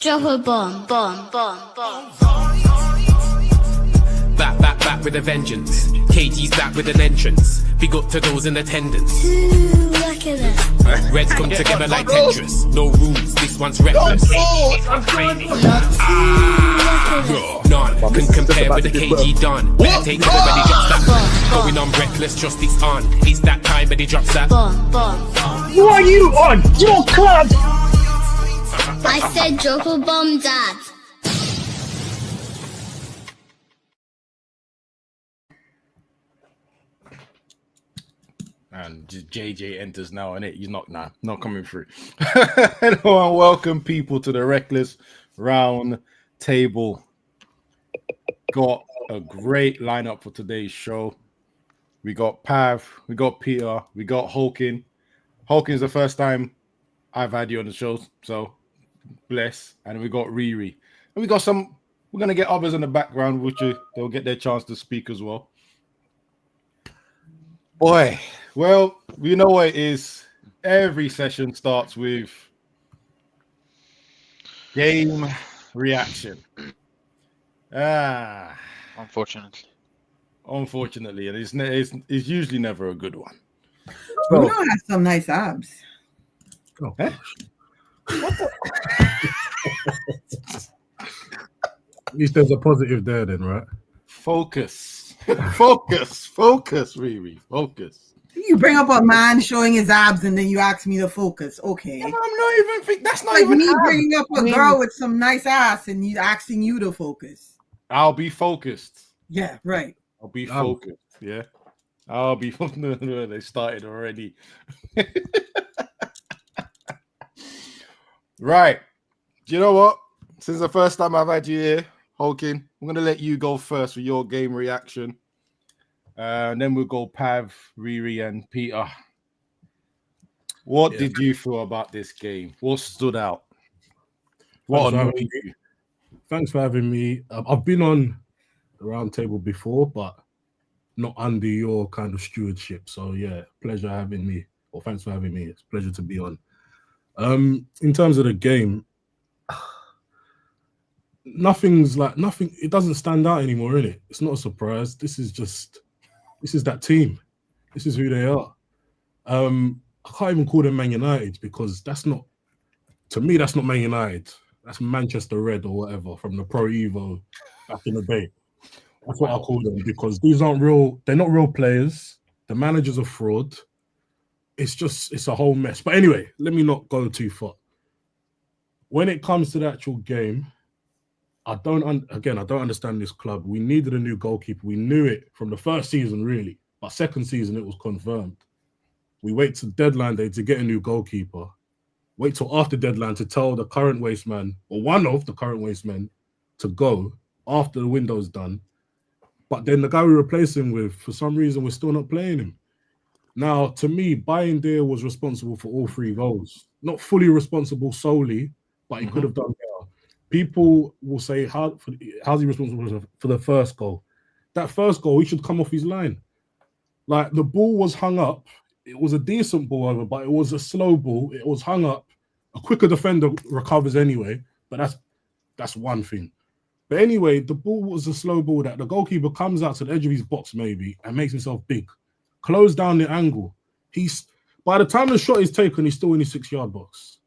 Drop a bomb, bomb, bomb, bomb. Back with a vengeance. KG's back with an entrance. Big up to those in attendance. Look at this. Reds come together like Tetris. No rules, this one's reckless. None can compare with the KG done. Better take everybody drops that. Going on reckless, just it's on. It's that time, but he drops that. Bomb, bomb. Who are you on? Your club! I said drop a bomb, Dad. And JJ enters now, and he's not coming through. Hello and welcome, people, to the Reckless Round Table. Got a great lineup for today's show. We got Pav, we got Peter, we got Hulkin. Hulkin's the first time I've had you on the show, so bless. And we got Riri, and we got some. We're gonna get others in the background, which they'll get their chance to speak as well. Boy. Well, you know what it is. Every session starts with game reaction. Unfortunately, and it's usually never a good one. We don't have some nice abs. Oh, eh? At least there's a positive there, then, right? Focus, Riri, focus. You bring up a man showing his abs and then you ask me to focus. Okay. I'm not even think that's not like even me abs. bringing up a girl with some nice ass and you asking you to focus. I'll be focused. Yeah, right. I'll be focused. Yeah. I'll be no, they started already. Right. Do you know what? Since the first time I've had you here, Hulkin, I'm gonna let you go first with your game reaction. And then we'll go Pav, Riri, and Peter. What did you feel about this game? What stood out? What annoyed you? Thanks for having me. I've been on the round table before, but not under your kind of stewardship. So yeah, pleasure having me. Or thanks for having me. It's a pleasure to be on. In terms of the game, nothing. It doesn't stand out anymore, innit? It's not a surprise. This is that team. This is who they are. I can't even call them Man United because that's not Man United. That's Manchester Red or whatever from the Pro Evo back in the day. That's what I call them because these aren't real. They're not real players. The manager's a fraud. It's a whole mess. But anyway, let me not go too far. When it comes to the actual game, I don't understand this club. We needed a new goalkeeper. We knew it from the first season, really. But second season, it was confirmed. We wait till deadline day to get a new goalkeeper. Wait till after deadline to tell the current waste man, or one of the current waste men, to go after the window's done. But then the guy we replace him with, for some reason, we're still not playing him. Now, to me, Bayindir was responsible for all 3 goals. Not fully responsible solely, but he could have done better. People will say, how's he responsible for the first goal? That first goal, he should come off his line. Like, the ball was hung up. It was a decent ball over, but it was a slow ball. It was hung up. A quicker defender recovers anyway, but that's one thing. But anyway, the ball was a slow ball that the goalkeeper comes out to the edge of his box maybe and makes himself big. Close down the angle. By the time the shot is taken, he's still in his 6-yard box.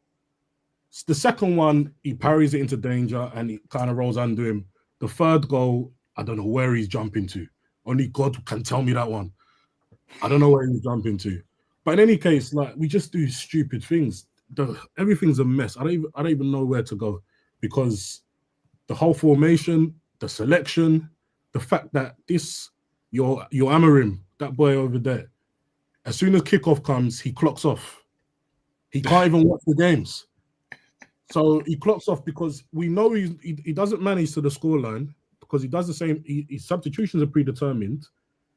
The second one, he parries it into danger and it kind of rolls under him. The third goal, I don't know where he's jumping to. Only God can tell me that one. I don't know where he's jumping to. But in any case, like, we just do stupid things. Everything's a mess. I don't even know where to go because the whole formation, the selection, the fact that your Amarim, that boy over there, as soon as kickoff comes, he clocks off. He can't even watch the games. So he clocks off because we know he doesn't manage to the scoreline because he does the same. His substitutions are predetermined.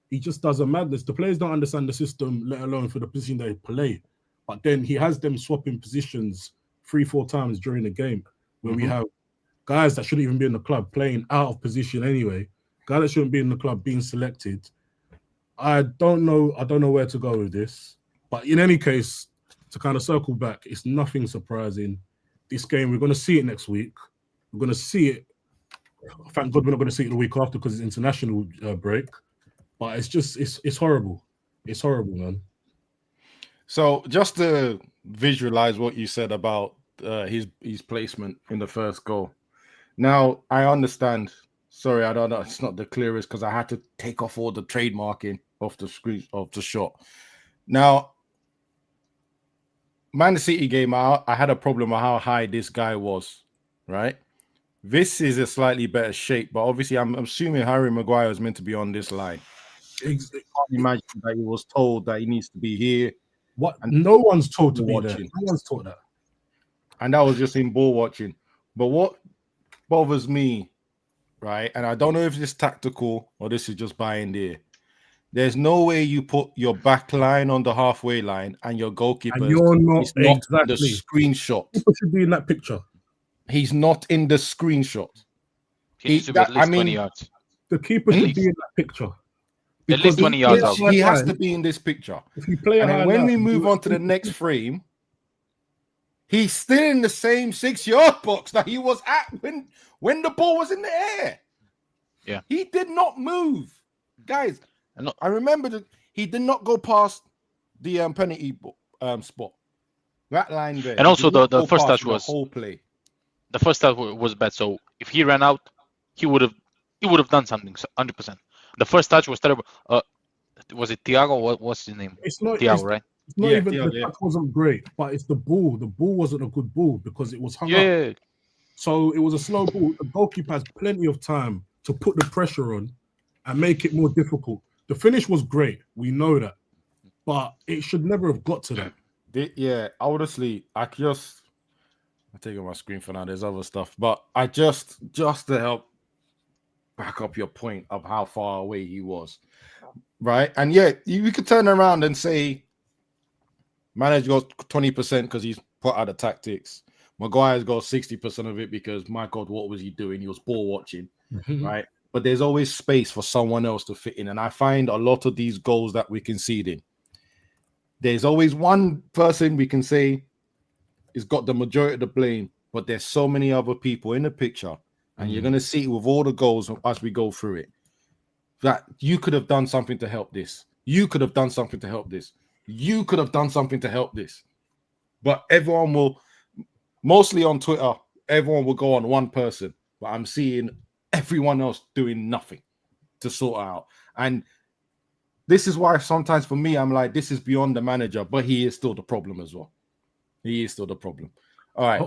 He just does a madness. The players don't understand the system, let alone for the position they play. But then he has them swapping positions 3-4 times during the game where we have guys that shouldn't even be in the club playing out of position anyway. Guys that shouldn't be in the club being selected. I don't know where to go with this. But in any case, to kind of circle back, it's nothing surprising. this game. We're going to see it next week. We're going to see it. Thank God we're not going to see it the week after because it's international break. But it's horrible. It's horrible, man. So just to visualize what you said about his placement in the first goal. Now I understand. Sorry, I don't know. It's not the clearest because I had to take off all the trademarking off the screen of the shot. Now, Man City game out, I had a problem with how high this guy was, right? This is a slightly better shape, but obviously I'm assuming Harry Maguire is meant to be on this line. I can't imagine that he was told that he needs to be here. What? No one's told to be watching. there. No one's taught that. And that was just in ball watching. But what bothers me, right? And I don't know if it's tactical or this is just buying there. There's no way you put your back line on the halfway line and your goalkeeper and you're not is not exactly in the screenshot. People should be in that picture. He's not in the screenshot. He needs to be at least 20 yards. The keeper should be in that picture. At least 20 yards out. He has to be in this picture. If you play and when we move on to the next frame, he's still in the same 6-yard box that he was at when the ball was in the air. Yeah. He did not move. Guys, I remember that he did not go past the penalty spot. That line there. And also the first touch was whole play. The first touch was bad. So if he ran out, he would have done something 100%. The first touch was terrible. Was it Thiago? What's his name? It's not Thiago, right? It's not even the touch wasn't great, but it's the ball. The ball wasn't a good ball because it was hung up. So it was a slow ball. The goalkeeper has plenty of time to put the pressure on and make it more difficult. The finish was great. We know that. But it should never have got to that. Yeah, honestly, I'm taking my screen for now. There's other stuff. But I just to help back up your point of how far away he was. Right? And yeah, you could turn around and say manager got 20% because he's put out the tactics. Maguire's got 60% of it because, my God, what was he doing? He was ball watching, right? But there's always space for someone else to fit in. And I find a lot of these goals that we conceding, there's always one person we can say has got the majority of the blame, but there's so many other people in the picture. And you're going to see with all the goals as we go through it, that you could have done something to help this. You could have done something to help this. You could have done something to help this. But everyone will, mostly on Twitter, everyone will go on one person. But I'm seeing everyone else doing nothing to sort out. And this is why sometimes for me, I'm like, this is beyond the manager, but he is still the problem as well. He is still the problem. All right.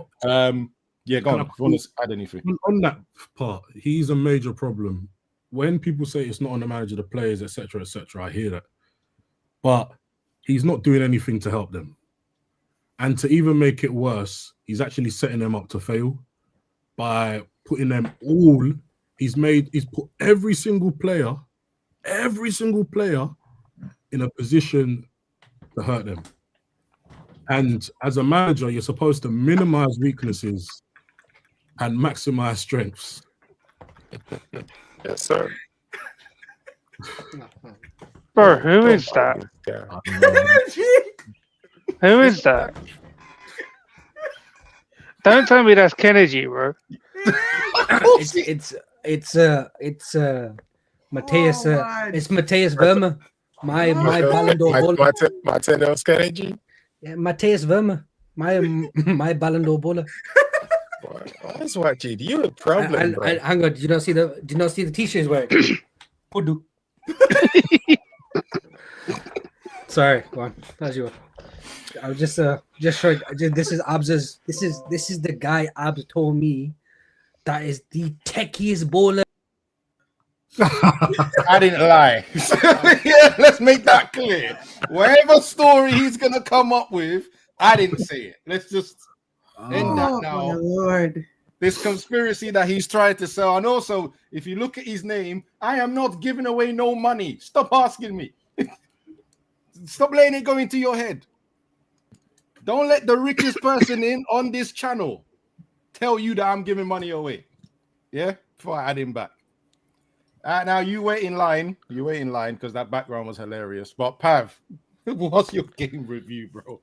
Yeah, go on. If you want to add anything. On that part, he's a major problem. When people say it's not on the manager, the players, etc., I hear that. But he's not doing anything to help them. And to even make it worse, he's actually setting them up to fail by putting them all. He's put every single player in a position to hurt them. And as a manager, you're supposed to minimize weaknesses and maximize strengths. Yes, sir. Bro, who is that? Who is that? Don't tell me that's Kennedy, bro. It's Mateus. It's Mateus Verma. My Ballon d'Or bowler. Mateus Kennedy. Yeah, Mateus Verma. My Ballon d'Or bowler. That's what, G. You a problem, and hang on, do you not see the t-shirts wearing? Pudu. Sorry, go on. That's you. I was just showing. This is Abs's. This is the guy Abs told me that is the techiest bowler. I didn't lie. Yeah, let's make that clear. Whatever story he's gonna come up with, I didn't say it. Let's just end that now. My Lord. This conspiracy that he's trying to sell. And also, if you look at his name, I am not giving away no money. Stop asking me. Stop letting it go into your head. Don't let the richest person in on this channel tell you that I'm giving money away. Yeah? Before I add him back. Now you wait in line. You wait in line because that background was hilarious. But Pav, what's your game review, bro?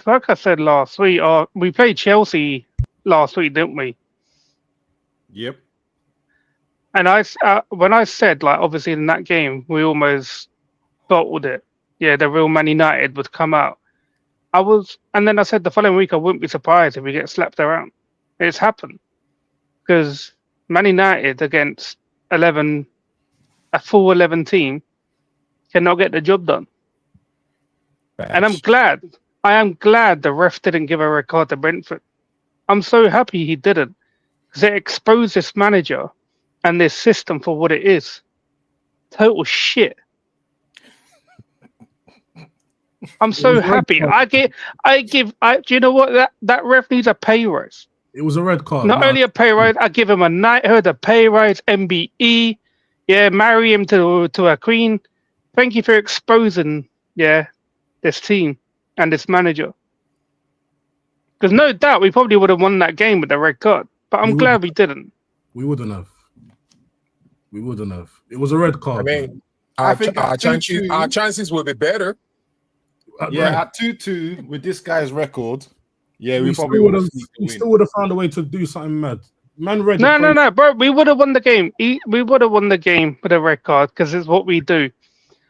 like I said last week, we played Chelsea last week, didn't we? Yep. And when I said, like, obviously in that game, we almost bottled it. Yeah, the real Man United would come out. And then I said the following week, I wouldn't be surprised if we get slapped around. It's happened. Because Man United against a full 11 team, cannot get the job done. And I am glad the ref didn't give a red card to Brentford. I'm so happy he didn't. Because it exposed this manager and this system for what it is. Total shit. I'm so happy. Do you know what? That ref needs a pay rise. It was a red card. Not only a pay rise, I give him a knighthood, a pay rise, MBE. Yeah, marry him to a queen. Thank you for exposing, this team and this manager. Because no doubt we probably would have won that game with the red card. But I'm glad we didn't. We wouldn't have. It was a red card. I mean, our chances will be better. Yeah, at 2-2 with this guy's record, we probably still would have found a way to do something mad. No, bro. We would have won the game. We would have won the game with a red card because it's what we do.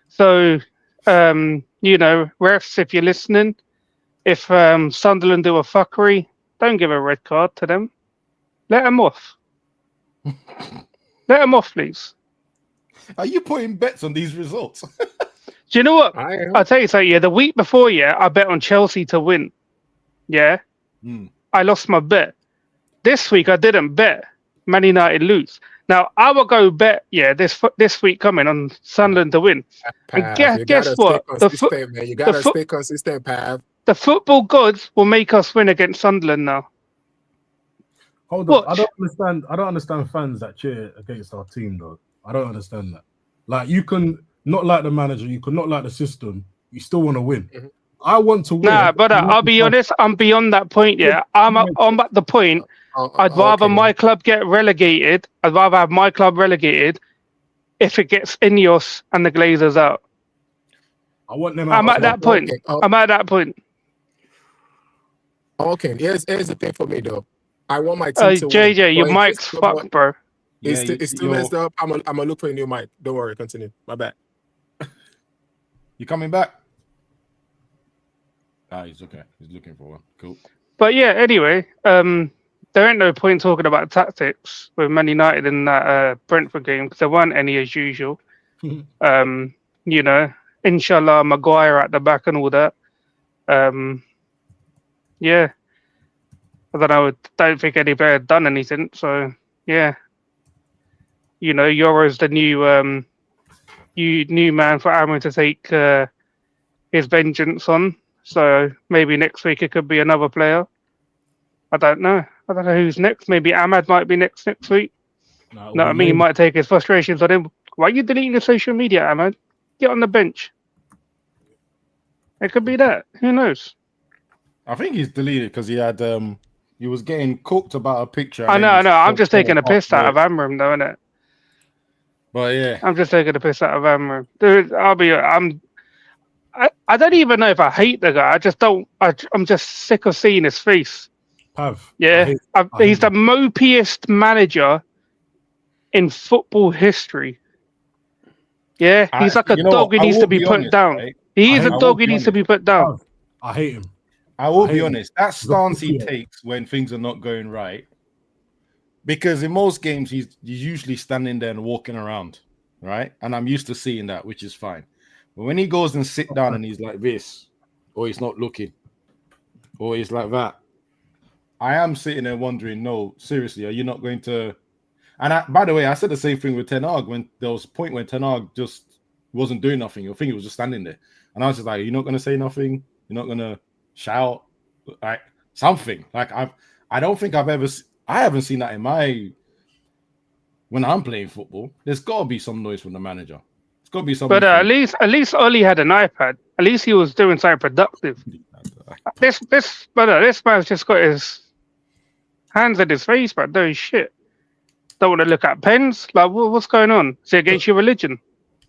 So, refs, if you're listening, if Sunderland do a fuckery, don't give a red card to them. Let them off. Let them off, please. Are you putting bets on these results? Do you know what? I'll tell you something. Yeah, the week before, I bet on Chelsea to win. Yeah, I lost my bet. This week I didn't bet Man United lose. Now I will go bet this week coming on Sunderland to win. And guess what? You gotta stay consistent, Pav. The football gods will make us win against Sunderland now. Hold on, I don't understand fans that cheer against our team though. I don't understand that. Like, you can not like the manager, you can not like the system, you still want to win. Mm-hmm. I want to win. Nah, but I'll be honest, I'm beyond that point. Yeah, I'm at the point. I'd rather my club get relegated. I'd rather have my club relegated if it gets Ineos and the Glazers out. I want them. I'm at that point. I'm at that point. Okay, here's the thing for me though. I want my team to JJ, win. your mic's fucked, bro. It's still messed up. I'm gonna look for a new mic. Don't worry, continue. My bad. You coming back? He's okay. He's looking for one. Cool. But yeah, anyway, there ain't no point talking about tactics with Man United in that Brentford game because there weren't any as usual. Inshallah, Maguire at the back and all that. Yeah. I don't think any player had done anything. So yeah, Yoro's the new man for Amron to take his vengeance on. So maybe next week it could be another player. I don't know who's next. Maybe Ahmad might be next week. He might take his frustrations on him. Why are you deleting your social media, Ahmad? Get on the bench. It could be that. Who knows? I think he's deleted because he had he was getting cooked about a picture. I know. I'm just taking a piss out of Amram, though, innit? But yeah, I'm just taking a piss out of Amram. Dude, I don't even know if I hate the guy. I just don't. I'm just sick of seeing his face. Yeah, he's the mopiest manager in football history. Yeah, he's like a dog who needs to be put down. Right? He is a dog who needs to be put down. I hate him. I will be honest. That stance he takes when things are not going right, because in most games he's usually standing there and walking around, right? And I'm used to seeing that, which is fine. But when he goes and sit down and he's like this, or he's not looking, or he's like that, I am sitting there wondering, no, seriously, are you not going to? And by the way, I said the same thing with Ten Hag when there was a point when Ten Hag just wasn't doing nothing. I think he was just standing there. And I was just like, you're not going to say nothing? You're not going to shout? Like something? Like I don't think I haven't seen that when I'm playing football. There's got to be some noise from the manager. It's got to be something. But at least Oli had an iPad. At least he was doing something productive. This man's just got his hands in his face, but doing shit. Don't want to look at pens. Like, what's going on? Is it against your religion?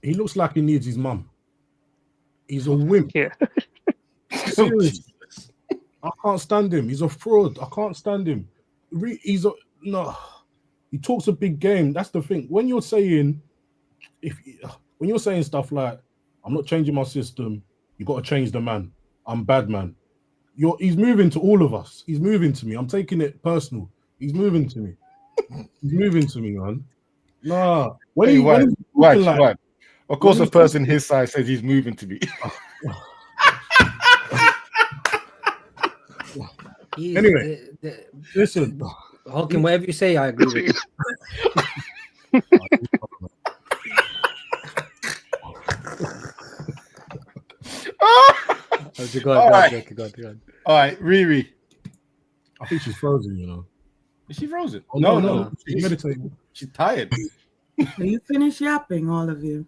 He looks like he needs his mum. He's a wimp. Yeah. I can't stand him. He's a fraud. I can't stand him. He's a no. He talks a big game. That's the thing. When you're saying stuff like, "I'm not changing my system," you got to change the man. I'm bad man. He's moving to all of us. He's moving to me. I'm taking it personal. He's moving to me. He's moving to me, man. Nah. Watch. Of course, a person his size says he's moving to me. Anyway, listen. Hawking, whatever you say, I agree with you. Go on. All right, Riri. I think she's frozen, you know. Is she frozen? Oh, no. She's meditating. She's tired. Are you finished yapping, all of you?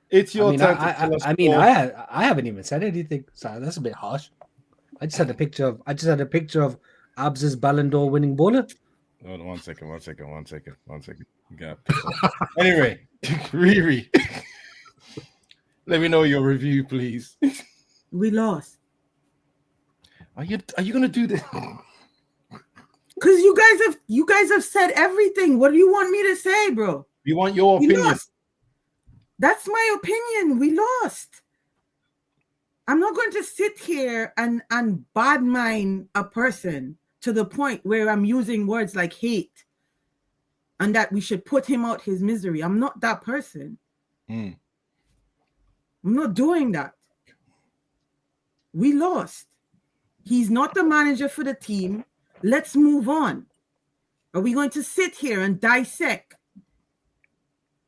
It's your turn. I haven't even said anything. So that's a bit harsh. I just had a picture of Abs's Ballon d'Or winning bowler. Hold on, one second. You got anyway, Riri. Let me know your review, please. We lost. Are you gonna do this? Because you guys have said everything. What do you want me to say, bro? You want your opinion? Lost. That's my opinion. We lost. I'm not going to sit here and bad mind a person to the point where I'm using words like hate and that we should put him out his misery. I'm not that person. I'm not doing that. We lost. He's not the manager for the team. Let's move on. Are we going to sit here and dissect?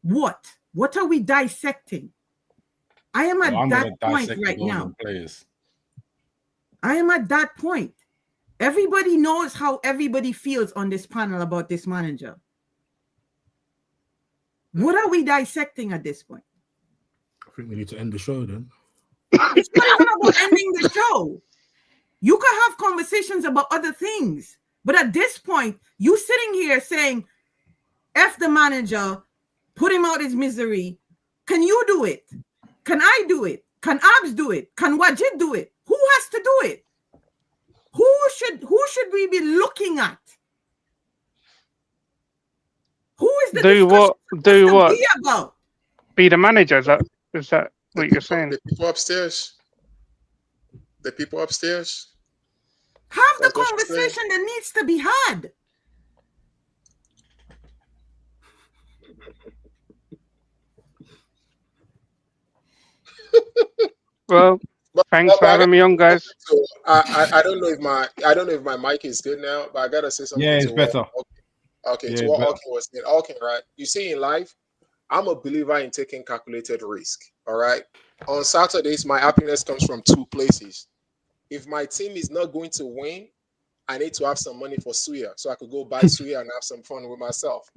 What? What are we dissecting? I am at that point right now. I am at that point. Everybody knows how everybody feels on this panel about this manager. What are we dissecting at this point? I think we need to end the show then. It's not even about ending the show. You can have conversations about other things. But at this point, you sitting here saying, F the manager, put him out his misery. Can you do it? Can I do it? Can Abs do it? Can Wajid do it? Who has to do it? Who should we be looking at? Who is the do what? Be about? Be the manager? Is that what you're saying? The people upstairs. Have the conversation that needs to be had. Well, thanks for having me on, guys. So I don't know if my mic is good now, but I gotta say something. Yeah, it's better. Okay, to what Alkin was saying. Alkin, right? You see, in life, I'm a believer in taking calculated risk. All right. On Saturdays, my happiness comes from two places. If my team is not going to win, I need to have some money for suya, so I could go buy suya and have some fun with myself.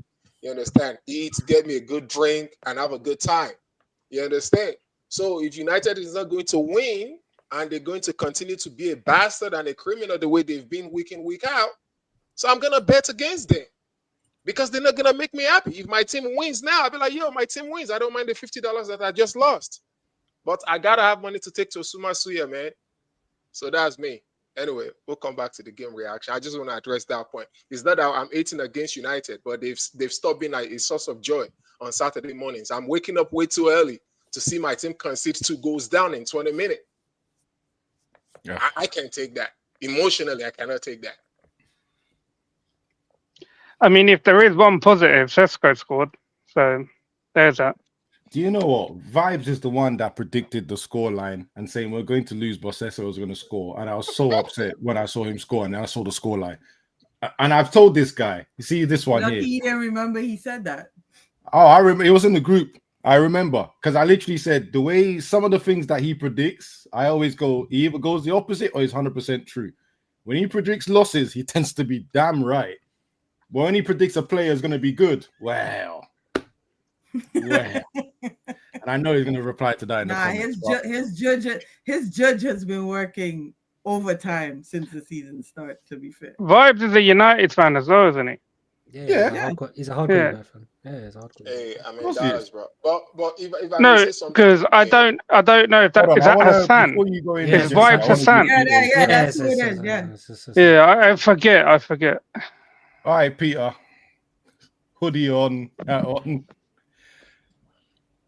You understand? Eat, get me a good drink, and have a good time. You understand? So if United is not going to win, and they're going to continue to be a bastard and a criminal the way they've been week in, week out, so I'm gonna bet against them. Because they're not gonna make me happy. If my team wins now, I'll be like, yo, my team wins. I don't mind the $50 that I just lost. But I gotta have money to take to Suma Suya, man. So that's me. Anyway, we'll come back to the game reaction. I just want to address that point. It's not that I'm hating against United, but they've stopped being a source of joy on Saturday mornings. I'm waking up way too early to see my team concede 2 goals down in 20 minutes. Yeah. I can't take that. Emotionally, I cannot take that. I mean, if there is one positive, Sesko scored. So there's that. Do you know what? Vibes is the one that predicted the scoreline and saying we're going to lose, but Sesko was going to score. And I was so upset when I saw him score and then I saw the scoreline. And I've told this guy, you see this one here. He didn't remember he said that. Oh, I remember. It was in the group. I remember because I literally said the way some of the things that he predicts, I always go, he either goes the opposite or he's 100% true. When he predicts losses, he tends to be damn right. But when he predicts a player is going to be good, well. And I know he's going to reply to that in the comments. His judge has been working overtime since the season started, to be fair. Vibes is a United fan as well, isn't he? Yeah. He's a hardcore Yeah. United fan. Yeah, he's a hardcore. Hey, I mean, course he that is, bro. But if I No, may say something, because I don't know if that Hold on, is I that wanna, Hassan. before you go in Yeah, there, It's it's Jesse, I Vibes want to Hassan. give Peter. Yeah, that's who it is. Yeah. Yeah, I forget. All right, Peter. Hoodie on, hat on,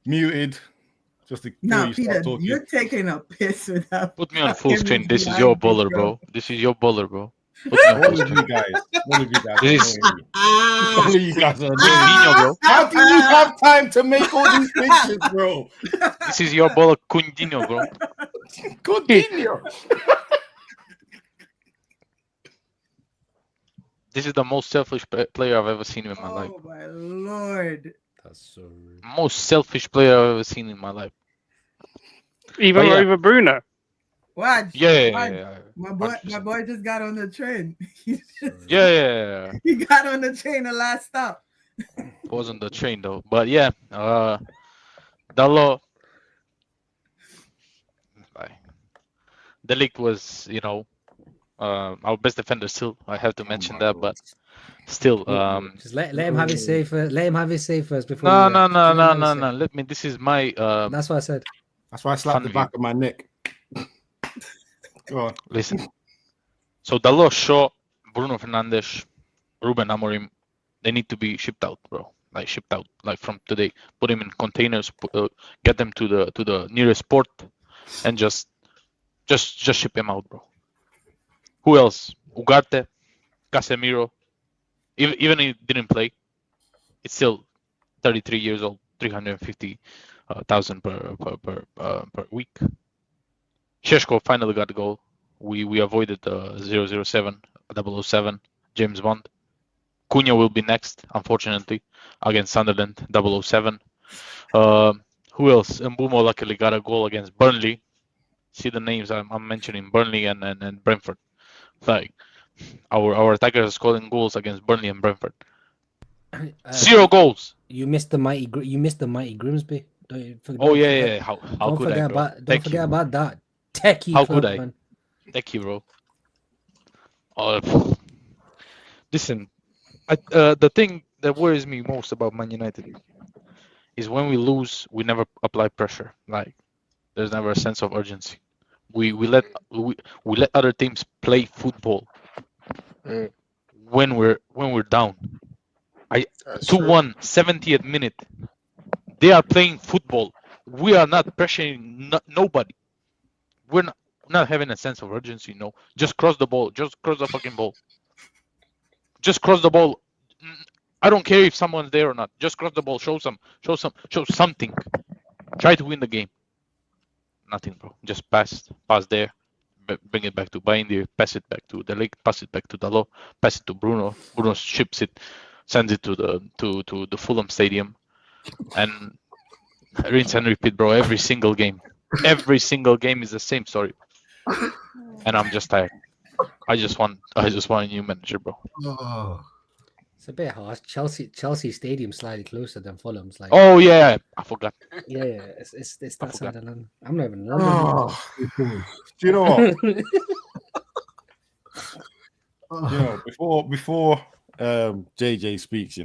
muted. Just before Now, you Peter, start talking. you're taking a piss with that. Put me on full fucking screen. This is behind your you, bowler, bro. This is your bowler, bro. Put me on full All of screen. you guys. All of you guys are This is annoying me. All of you guys are annoying me. Coutinho, bro. How do you have time to make all these pictures, bro? This is your bowler, Coutinho, bro. Continue. This is the most selfish player I've ever seen in my life. Oh my lord. That's so rude. Most selfish player I've ever seen in my life. Even But yeah. over Bruno. Watch. Yeah. My boy just got on the train. Yeah. He got on the train the last stop. Wasn't the train though. But yeah, Dalot. The league was, our best defender still. I have to mention that, but still, Just let him have his say first. Let him have his say first before. no. Let Let me. This is my. That's what I said. That's why I slapped the back of my neck. Go on. Listen. So Dalot, Shaw, Bruno Fernandes, Ruben Amorim, they need to be shipped out, bro. Like shipped out, like from today. Put them in containers. Get them to the nearest port, and just ship them out, bro. Who else? Ugarte, Casemiro. Even if he didn't play, it's still 33 years old, 350,000 per week. Sheshko finally got the goal. We avoided the 007, 007, James Bond. Cunha will be next, unfortunately, against Sunderland, 007. Who else? Mbumo luckily got a goal against Burnley. See the names I'm mentioning: Burnley and Brentford. Like our attackers are scoring goals against Burnley and Brentford. 0 goals. You missed the mighty Grimsby. Yeah. How could I, bro? Don't forget about that techie. How club, could I? man. Thank you, bro. Listen, the thing that worries me most about Man United is when we lose, we never apply pressure. Like there's never a sense of urgency. We let other teams play football when we're down. 2-1, 70th minute. They are playing football. We are not pressuring nobody. We're not having a sense of urgency. No, just cross the ball. Just cross the fucking ball. Just cross the ball. I don't care if someone's there or not. Just cross the ball. Show something. Try to win the game. Nothing, bro. Just pass there. Bring it back to Bindier. Pass it back to the league. Pass it back to Dalot. Pass it to Bruno. Bruno ships it, sends it to the Fulham Stadium, and rinse and repeat, bro. Every single game is the same story, and I'm just tired. I just want a new manager, bro. It's a bit harsh. Chelsea Stadium slightly closer than Fulham's. Like, oh yeah, I forgot. Yeah, it's that side of London. I'm not even in Oh, London. do you know what? Before JJ speaks,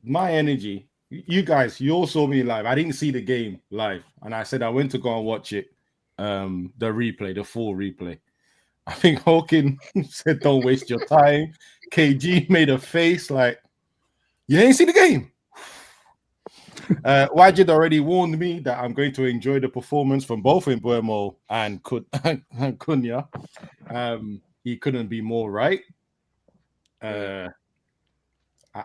my energy. You guys, you all saw me live. I didn't see the game live, and I said I went to go and watch it. The full replay. I think Hawking said, "Don't waste your time." KG made a face like, "You ain't see the game." Wajid already warned me that I'm going to enjoy the performance from both Mbuemo and Cunha. He couldn't be more right.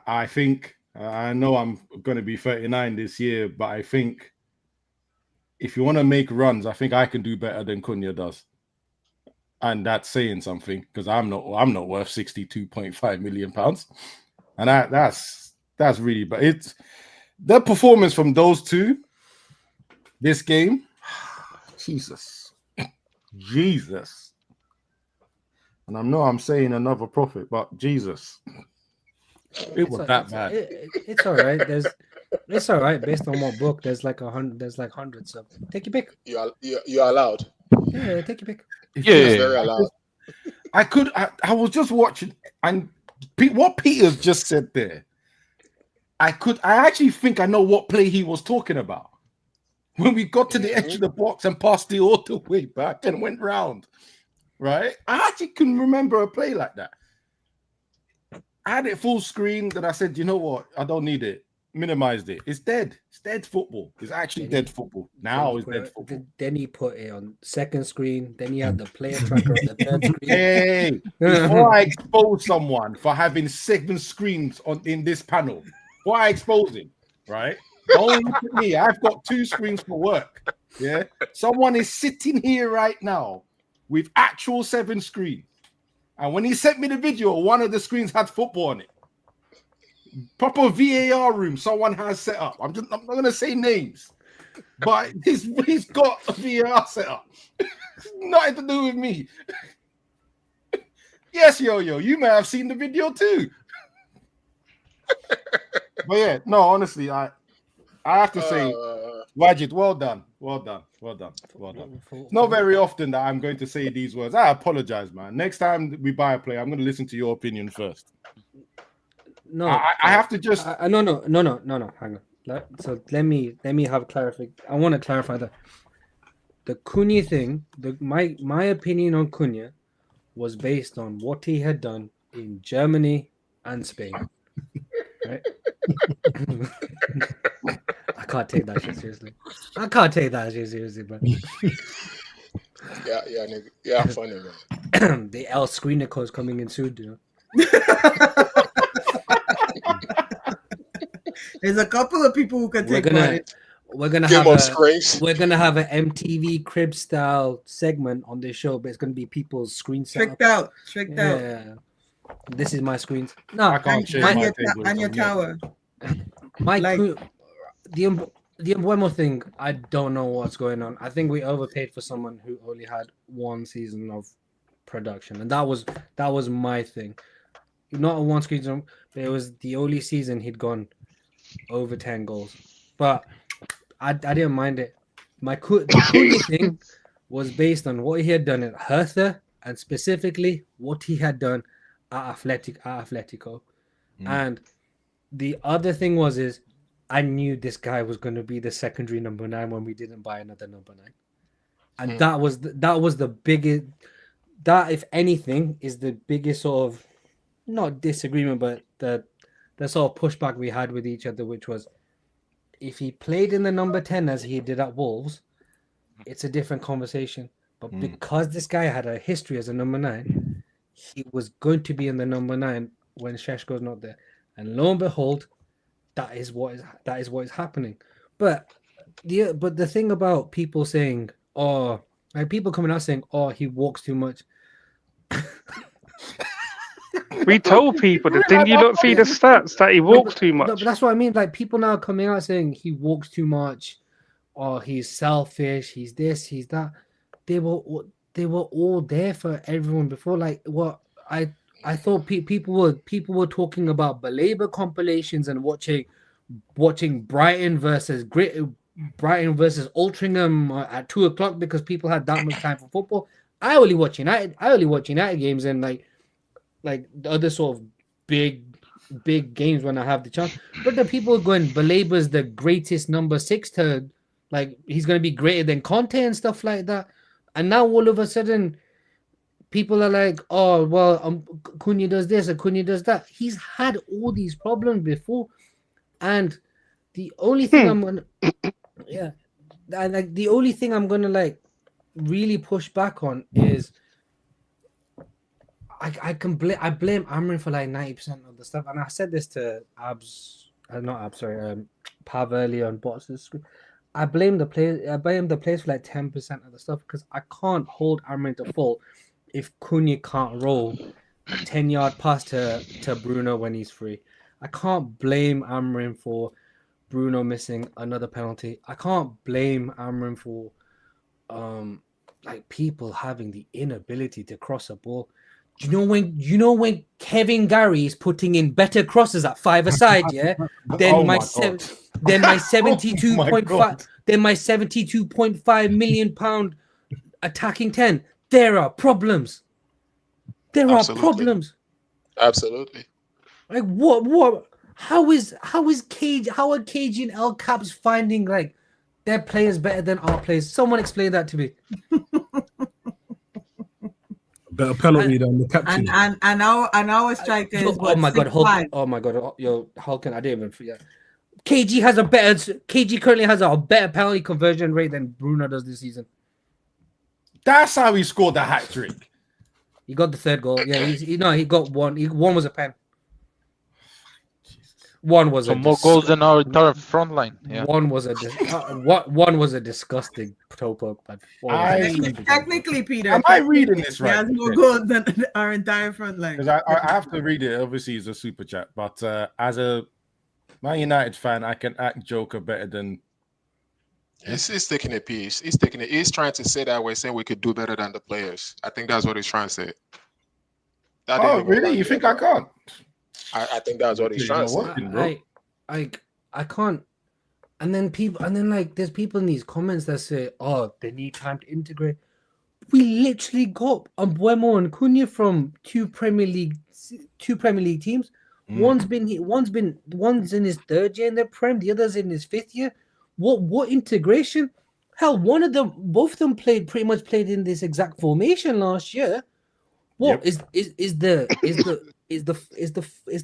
I think, I know I'm going to be 39 this year, but I think if you want to make runs, I think I can do better than Cunha does. And that's saying something, because I'm not worth £62.5 million. And that's really, but it's the performance from those two this game. Jesus. And I know I'm saying another prophet, but Jesus. It was that bad. It's all right. It's all right based on what book. There's like 100. There's like hundreds. So take your pick. You're allowed. Yeah, take your pick. Yeah, very allowed. I was just watching, and what Peter's just said there, I actually think I know what play he was talking about. When we got to the edge of the box and passed the all the way back and went round, right? I actually can remember a play like that. I had it full screen, then I said, you know what? I don't need it. Minimized it. It's dead. It's dead football. It's actually dead football. Now it's dead football. Then he put it on second screen. Then he had the player tracker on the third screen. Hey, before I expose someone for having 7 screens in this panel, before I expose him, right? Don't look at me. I've got 2 screens for work. Yeah. Someone is sitting here right now with actual 7 screens. And when he sent me the video, one of the screens had football on it. Proper VAR room someone has set up. I'm not going to say names, but he's got a VAR set up. Nothing to do with me. Yes, Yo-Yo, you may have seen the video too. But yeah, no, honestly, I have to say, Wajid, well done. It's not very often that I'm going to say these words. I apologize, man. Next time we buy a player, I'm going to listen to your opinion first. No, I have to just no. Hang on. So let me have clarify. I want to clarify that the Cunha thing. My opinion on Cunha was based on what he had done in Germany and Spain. Right? I can't take that shit seriously. Bro. Yeah, funny, man. The L screener is coming in soon, you know. There's a couple of people who can take it. We're gonna have an MTV crib style segment on this show, but it's gonna be people's screen tricked out. Yeah. This is my screens. No, I can't share on your tower. The one more thing, I don't know what's going on. I think we overpaid for someone who only had 1 season of production, and that was my thing. Not a 1 season, but it was the only season he'd gone over 10 goals. But I didn't mind it. The Cunha thing was based on what he had done at Hertha, and specifically what he had done at Atletico. And the other thing is I knew this guy was going to be the secondary number 9 when we didn't buy another number 9. And that was the biggest, that if anything is the biggest sort of, not disagreement, but the sort of pushback we had with each other, which was if he played in the number 10 as he did at Wolves, it's a different conversation. But because this guy had a history as a number 9, he was going to be in the number 9 when Šeško's not there. And lo and behold, that is what is happening. But the thing about people saying, people coming out saying, he walks too much. We told people that, didn't you not see the stats that he walks too much? No, but that's what I mean. Like, people now coming out saying he walks too much, or he's selfish, he's this, he's that. They were all there for everyone before. Like, what I thought people were talking about Baleba compilations and watching Brighton versus Altrincham at 2:00 because people had that much time for football. I only watch United games and like the other sort of big games when I have the chance. But the people are going, Baleba's the greatest number 6 to, like, he's going to be greater than Conte and stuff like that. And now all of a sudden, people are like, Cunha does this or Cunha does that. He's had all these problems before. And the only thing I'm going to, really push back on is I blame Amrin for like 90% of the stuff, and I said this to Pav earlier on Box's screen. I blame the players for like 10% of the stuff because I can't hold Amrin to fault if Cunha can't roll a 10-yard pass to Bruno when he's free. I can't blame Amrin for Bruno missing another penalty. I can't blame Amrin for people having the inability to cross a ball. Do you know when Kevin Gary is putting in better crosses at 5-a-side, yeah? Then my 72.5 million pound attacking 10. There are problems. Absolutely. Like what? How are KG and El Caps finding like their players better than our players? Someone explain that to me. Better penalty than the captain. And our striker is Oh my god, 6'5". oh my god, yo, Hulk, I didn't even forget. KG currently has a better penalty conversion rate than Bruno does this season. That's how he scored the hat trick. He got the third goal. Yeah, he got one. One was a pen. One was more goals than our entire front line. Yeah. One was a disgusting toe poke. Technically, Peter. Am I reading this right? He has more goals than our entire front line. Because I have to read it. Obviously, it's a super chat, but as a Man United fan, I can act Joker better than. He's taking a piece. He's trying to say that we're saying we could do better than the players. I think that's what he's trying to say. Oh, really? You think I can't? I think that's what he's trying to say. I can't. And then like there's people in these comments that say, "Oh, they need time to integrate." We literally got Mbeumo and Cunha from two Premier League teams. One's in his third year in the Prem, the other's in his fifth year. What integration? Hell, both of them pretty much played in this exact formation last year. What is the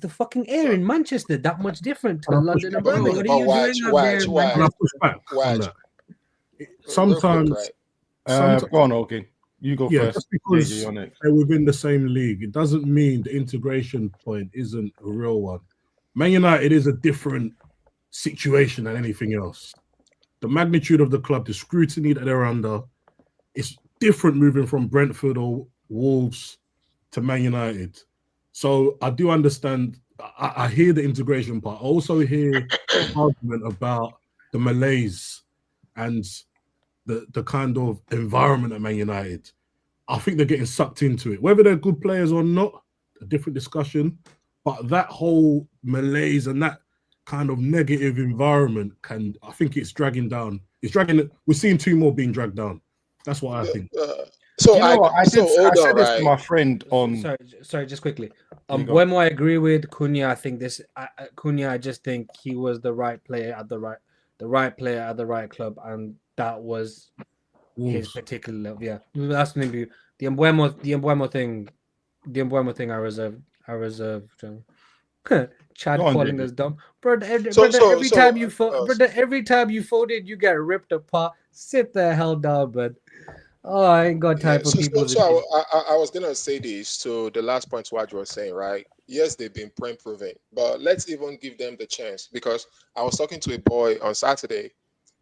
fucking air in Manchester that much different to London and Birmingham? What are you doing? Sometimes, go on, okay. You go first. Just because they're within the same league, it doesn't mean the integration point isn't a real one. Man United is a different situation than anything else. The magnitude of the club, the scrutiny that they're under, it's different moving from Brentford or Wolves to Man United. So I do understand. I hear the integration part. I also hear the argument about the malaise and the kind of environment at Man United. I think they're getting sucked into it. Whether they're good players or not, a different discussion. But that whole malaise and that kind of negative environment I think it's dragging down. We're seeing two more being dragged down. That's what I think. I said this to my friend on. Sorry, just quickly. When I agree with Cunha, I think Cunha. I just think he was the right player at the right club, and that was his particular level. Yeah, that's maybe the Mbeumo thing. The Mbeumo thing. I reserved. Chad calling us dumb, brother. Every time you folded, you get ripped apart. Sit the hell down, bud. Oh, I ain't got time for people. I was gonna say this to the last point what you were saying, right? Yes, they've been proven, but let's even give them the chance, because I was talking to a boy on Saturday,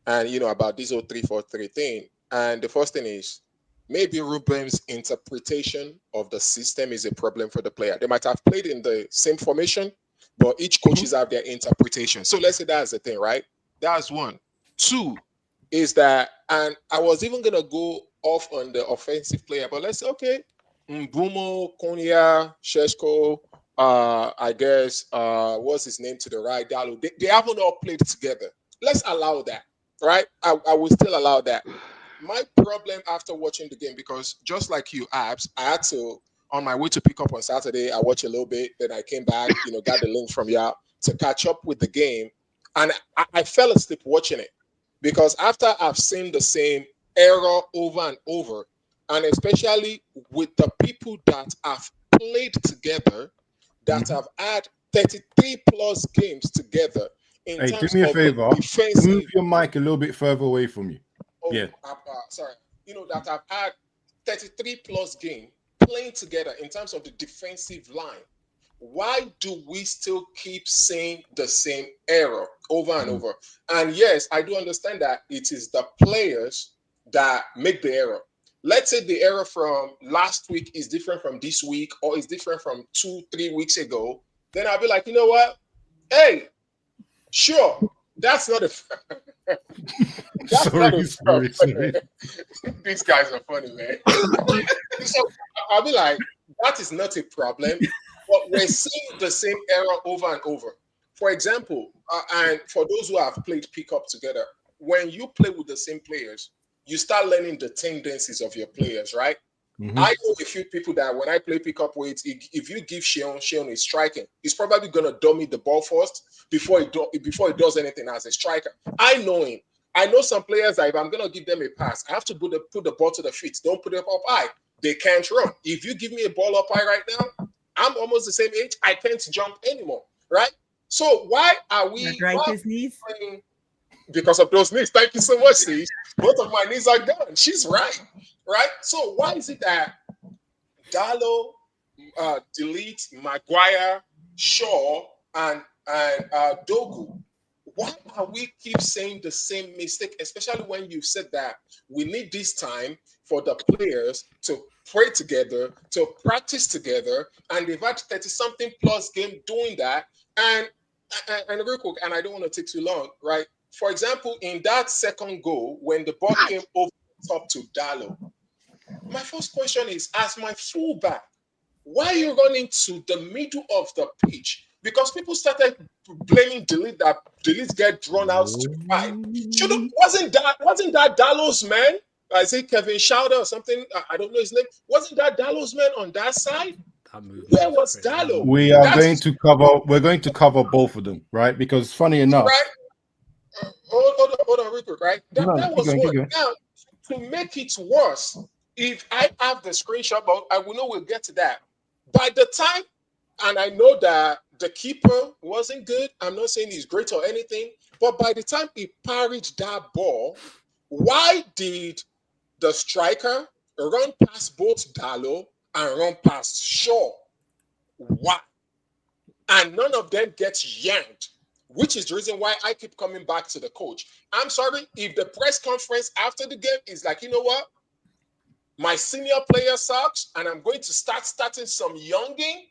and about this whole 3-4-3 thing, and the first thing is maybe Ruben's interpretation of the system is a problem for the player. They might have played in the same formation, but each coaches have their interpretation. So let's say that's the thing, right? That's one. Two is that, and I was even gonna go off on the offensive player, but let's say, okay, Mbeumo, Konya, Sheshko, I guess, what's his name to the right, Dalo, they haven't all played together. Let's allow that, right? I will still allow that. My problem after watching the game, because just like you, Abs, I had to, on my way to pick up on Saturday, I watched a little bit, then I came back, got the link from you to catch up with the game, and I fell asleep watching it, because after I've seen the same error over and over, and especially with the people that have played together, that have had 33 plus games together. Hey, do me a favor. Move your mic a little bit further away from you. Sorry. That have had 33 plus games playing together in terms of the defensive line. Why do we still keep saying the same error over and over? And yes, I do understand that it is the players that make the error. Let's say the error from last week is different from this week, or is different from 2-3 weeks ago. Then I'll be like, you know what? Hey, sure, that's not a. Sorry. These guys are funny, man. So I'll be like, that is not a problem. But we're seeing the same error over and over. For example, and for those who have played pickup together, when you play with the same players, you start learning the tendencies of your players, right? Mhm. I know a few people that when I play pickup weights, if you give Sheon is striking, he's probably gonna dummy the ball first before he does anything as a striker. I know him. I know some players that if I'm gonna give them a pass, I have to put the ball to the feet. Don't put it up high. They can't run. If you give me a ball up high right now, I'm almost the same age. I can't jump anymore, right? So why are we Arthritis knees? because of those knees? Thank you so much, Steve. Both of my knees are gone. She's right, right? So why is it that Dallo, Delete, Maguire, Shaw, and Dogu? Why are we keep saying the same mistake, especially when you said that we need this time for the players to pray together, to practice together, and they've had 30-something plus game doing that. And real quick, and I don't want to take too long, right? For example, in that second goal, when the ball came over the top to Dallo, my first question is, as my fullback, why are you running to the middle of the pitch? Because people started blaming Delete that Delete get drawn out to the right. Wasn't that Dallo's man? I say Kevin Schauder or something. I don't know his name. Wasn't that Dallo's man on that side? Where was Dallo? We are going to cover. We're going to cover both of them, right? Because funny enough, right? Hold on, real quick, right? That was keep one. going. Now, to make it worse, if I have the screenshot, but I will know we'll get to that. By the time, and I know that the keeper wasn't good. I'm not saying he's great or anything, but by the time he parried that ball, why did the striker run past both Dallo and run past Shaw? Why? And none of them gets yanked, which is the reason why I keep coming back to the coach. I'm sorry if the press conference after the game is like, you know what? My senior player sucks, and I'm going to starting some younging,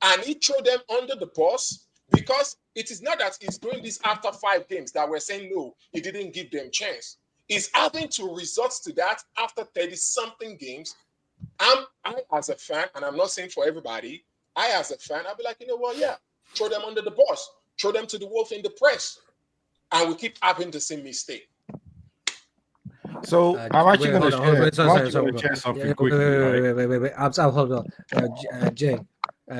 and he throw them under the bus, because it is not that he's doing this after 5 games that we're saying, no, he didn't give them chance. He's having to resort to that after 30-something games. I, as a fan, and I'm not saying for everybody, I, as a fan, I'll be like, you know what, yeah, throw them under the bus, throw them to the wolf in the press, and we keep having the same mistake. So I'm actually going to share something quickly. Wait. Hold on. Jay,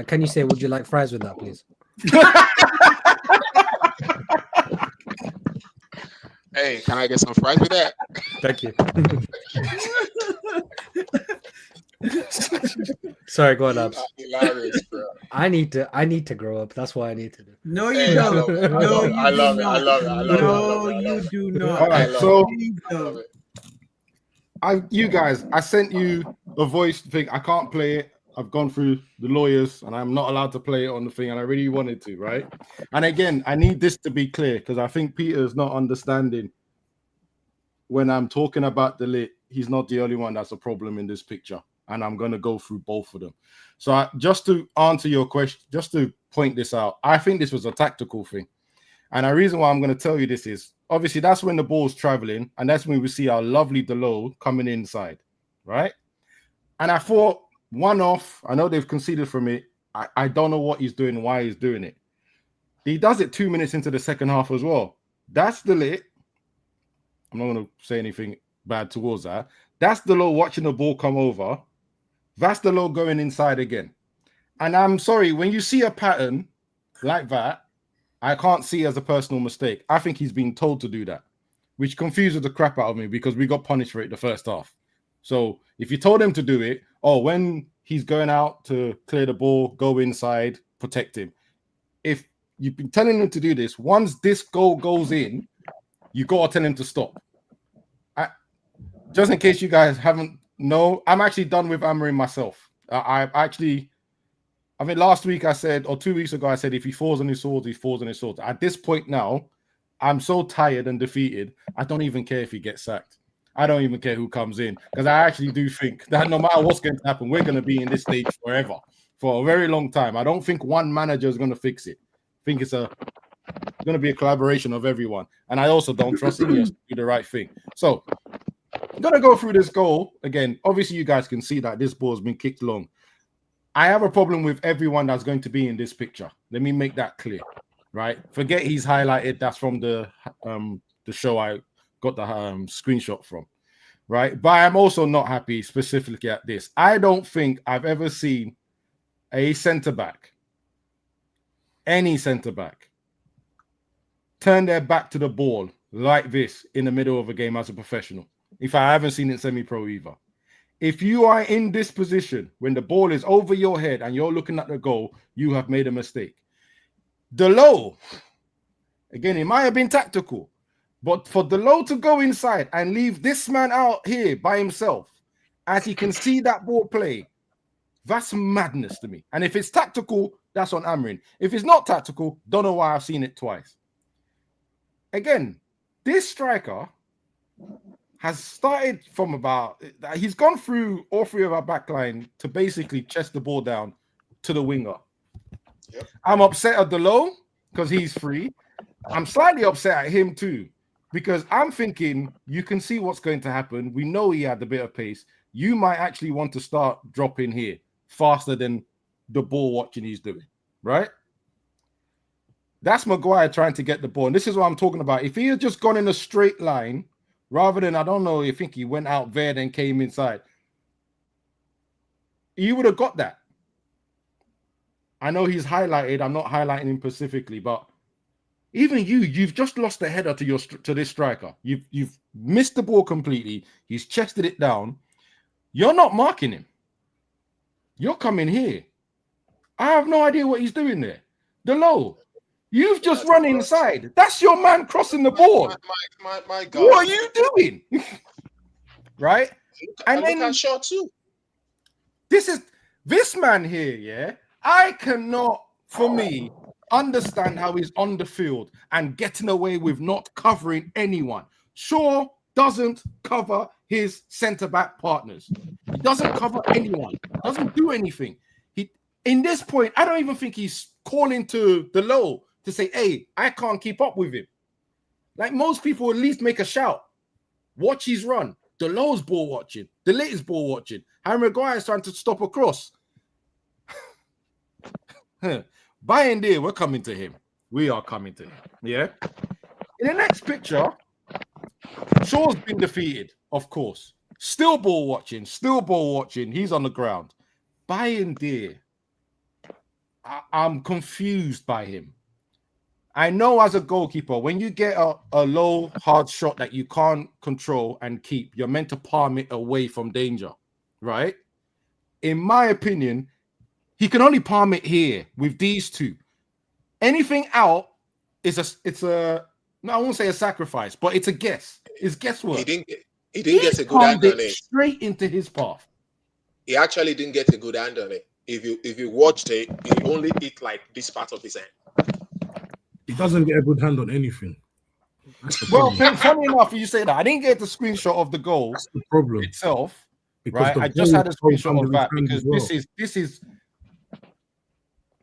can you say, would you like fries with that, please? Hey, can I get some fries with that? Thank you. Sorry, go on, Abs. Hilarious, bro. I need to grow up. That's what I need to do. No, you don't. I love it. No, you do not. All right, so No. you guys, I sent you a voice thing. I can't play it. I've gone through the lawyers and I'm not allowed to play it on the thing, and I really wanted to, right? And again, I need this to be clear because I think Peter's not understanding when I'm talking about the lit. He's not the only one that's a problem in this picture, and I'm going to go through both of them. So just to answer your question, just to point this out, I think this was a tactical thing. And the reason why I'm going to tell you this is, obviously, that's when the ball's traveling, and that's when we see our lovely Delo coming inside, right? And I thought, one off, I know they've conceded from it. I don't know what he's doing, why he's doing it. He does it 2 minutes into the second half as well. That's the lit. I'm not going to say anything bad towards that. That's the low watching the ball come over. That's the low going inside again. And I'm sorry, when you see a pattern like that, I can't see it as a personal mistake. I think he's been told to do that, which confuses the crap out of me because we got punished for it the first half. So if you told him to do it, when he's going out to clear the ball, go inside, protect him. If you've been telling him to do this, once this goal goes in, you got to tell him to stop. Just in case you guys haven't know, I'm actually done with Amorim myself. I think last week I said, or 2 weeks ago, I said, if he falls on his swords, he falls on his swords. At this point now, I'm so tired and defeated, I don't even care if he gets sacked. I don't even care who comes in, because I actually do think that no matter what's going to happen, we're going to be in this stage forever, for a very long time. I don't think one manager is going to fix it. I think it's going to be a collaboration of everyone. And I also don't trust Ineos to do the right thing. So I'm going to go through this goal again. Obviously, you guys can see that this ball has been kicked long. I have a problem with everyone that's going to be in this picture. Let me make that clear, right? Forget he's highlighted. That's from the show I got the screenshot from, right? But I'm also not happy specifically at this. I don't think I've ever seen a centre-back, any centre-back, turn their back to the ball like this in the middle of a game as a professional. If I haven't seen it semi-pro either. If you are in this position when the ball is over your head and you're looking at the goal, you have made a mistake. Delo, again, it might have been tactical, but for Delo to go inside and leave this man out here by himself, as he can see that ball play, that's madness to me. And if it's tactical, that's on Amrin. If it's not tactical, don't know why I've seen it twice. Again, this striker has started from about, he's gone through all three of our backline to basically chest the ball down to the winger. Yep. I'm upset at Delo because he's free. I'm slightly upset at him too, because I'm thinking you can see what's going to happen. We know he had a bit of pace. You might actually want to start dropping here faster than the ball watching he's doing, right? That's Maguire trying to get the ball. And this is what I'm talking about. If he had just gone in a straight line, rather than, I don't know, you think he went out there then came inside, you would have got that. I know he's highlighted. I'm not highlighting him specifically, but even you've just lost the header to this striker. You've missed the ball completely. He's chested it down. You're not marking him. You're coming here. I have no idea what he's doing there. Delo, you've just run inside. That's your man crossing the ball. My God. What are you doing? Right? And then I shot too. This man here, yeah. I cannot, for me, understand how he's on the field and getting away with not covering anyone. Shaw doesn't cover his centre-back partners. He doesn't cover anyone. Doesn't do anything. In this point, I don't even think he's calling to the low to say, hey, I can't keep up with him. Like most people at least make a shout. Watch his run. The low's ball watching. The latest ball watching. Harry Maguire is trying to stop a cross. By and there, we're coming to him. We are coming to him. Yeah. In the next picture, Shaw's been defeated, of course. Still ball watching. He's on the ground. By and there, I'm confused by him. I know as a goalkeeper, when you get a low, hard shot that you can't control and keep, you're meant to palm it away from danger, right? In my opinion, he can only palm it here with these two. Anything out is no, I won't say a sacrifice, but it's a guess. It's guesswork. He didn't get a good hand on it. Straight into his path. He actually didn't get a good hand on it. If you watched it, he only hit like this part of his hand. He doesn't get a good hand on anything. Well, funny enough, you say that. I didn't get the screenshot of the goal itself. Because right? I just had a screenshot of that because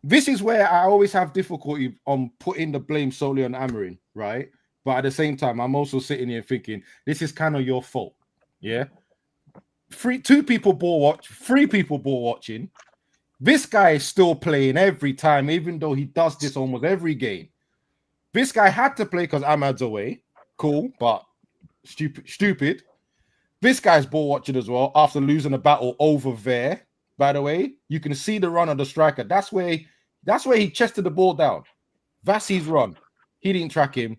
this is where I always have difficulty on putting the blame solely on Amorim, right? But at the same time, I'm also sitting here thinking this is kind of your fault. Yeah. 3 people ball watching. This guy is still playing every time, even though he does this almost every game. This guy had to play because Ahmad's away. Cool, but stupid. This guy's ball watching as well after losing a battle over there. By the way, you can see the run of the striker. That's where he chested the ball down. Vassi's run. He didn't track him.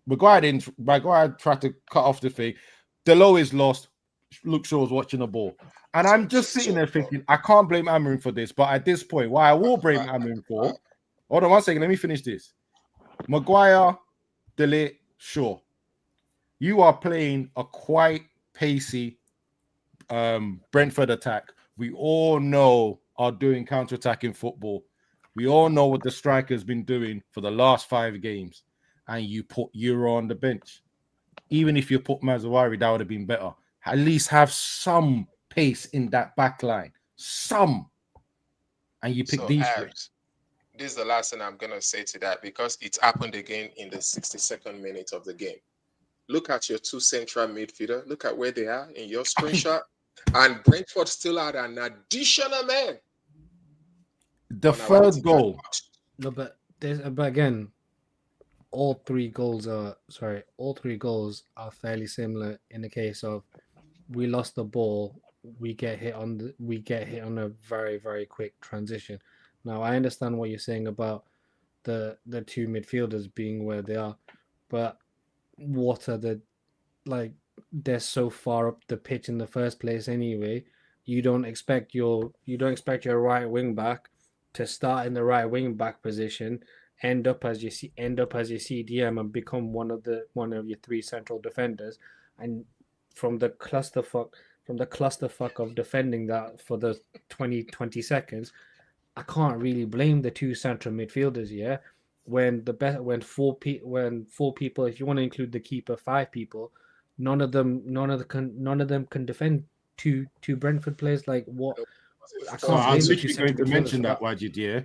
Maguire tried to cut off the thing. Delo is lost. Luke Shaw's watching the ball. And I'm just sitting there thinking, I can't blame Amorim for this. But at this point, what I will blame Amorim for, hold on one second, let me finish this. Maguire, Delete, Shaw. You are playing a quite pacey Brentford attack. We all know are doing counter-attacking football. We all know what the striker's been doing for the last 5 games. And you put Euro on the bench. Even if you put Mazzawari, that would have been better. At least have some pace in that back line. Some. And you pick these three. This is the last thing I'm going to say to that because it happened again in the 62nd minute of the game. Look at your 2 central midfielder. Look at where they are in your screenshot. And Brentford still had an additional man. The third goal. No, but again, all three goals are fairly similar in the case of we lost the ball, we get hit on a very, very quick transition. Now I understand what you're saying about the two midfielders being where they are, but what are they're so far up the pitch in the first place anyway. You don't expect your right wing back to start in the right wing back position, end up as your CDM and become one of your three central defenders, and from the clusterfuck of defending that for the 20 seconds, I can't really blame the two central midfielders here. When four people, if you want to include the keeper, 5 people, none of them can defend two Brentford players. Like what? I So can't I'm blame the two literally going central to midfielders mention for that, Wajid. Yeah,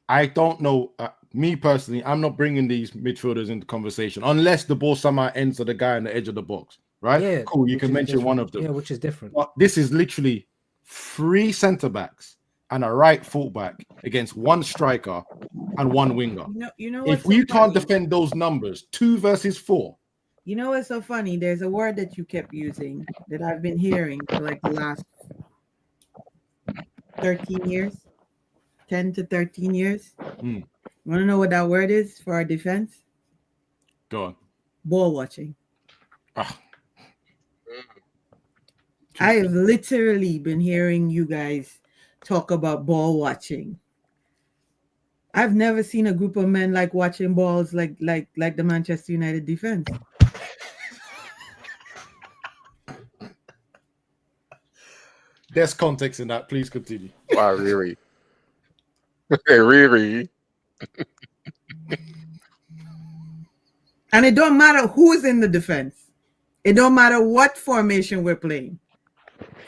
I don't know. Me personally, I'm not bringing these midfielders into conversation unless the ball somehow ends at the guy on the edge of the box. Right? Yeah, Cool. You can mention one of them. Yeah, which is different. But this is literally 3 centre backs and a right fullback against 1 striker and 1 winger. You know if what's we so can't funny? defend those numbers, 2 versus 4. You know what's so funny? There's a word that you kept using that I've been hearing for like the last 13 years, 10 to 13 years. Want to know what that word is for our defense? Go on. Ball watching. Ah. I have literally been hearing you guys talk about ball watching. I've never seen a group of men like watching balls like the Manchester United defense. There's context in that. Please continue. Wow, really? Really? And it don't matter who's in the defense. It don't matter what formation we're playing.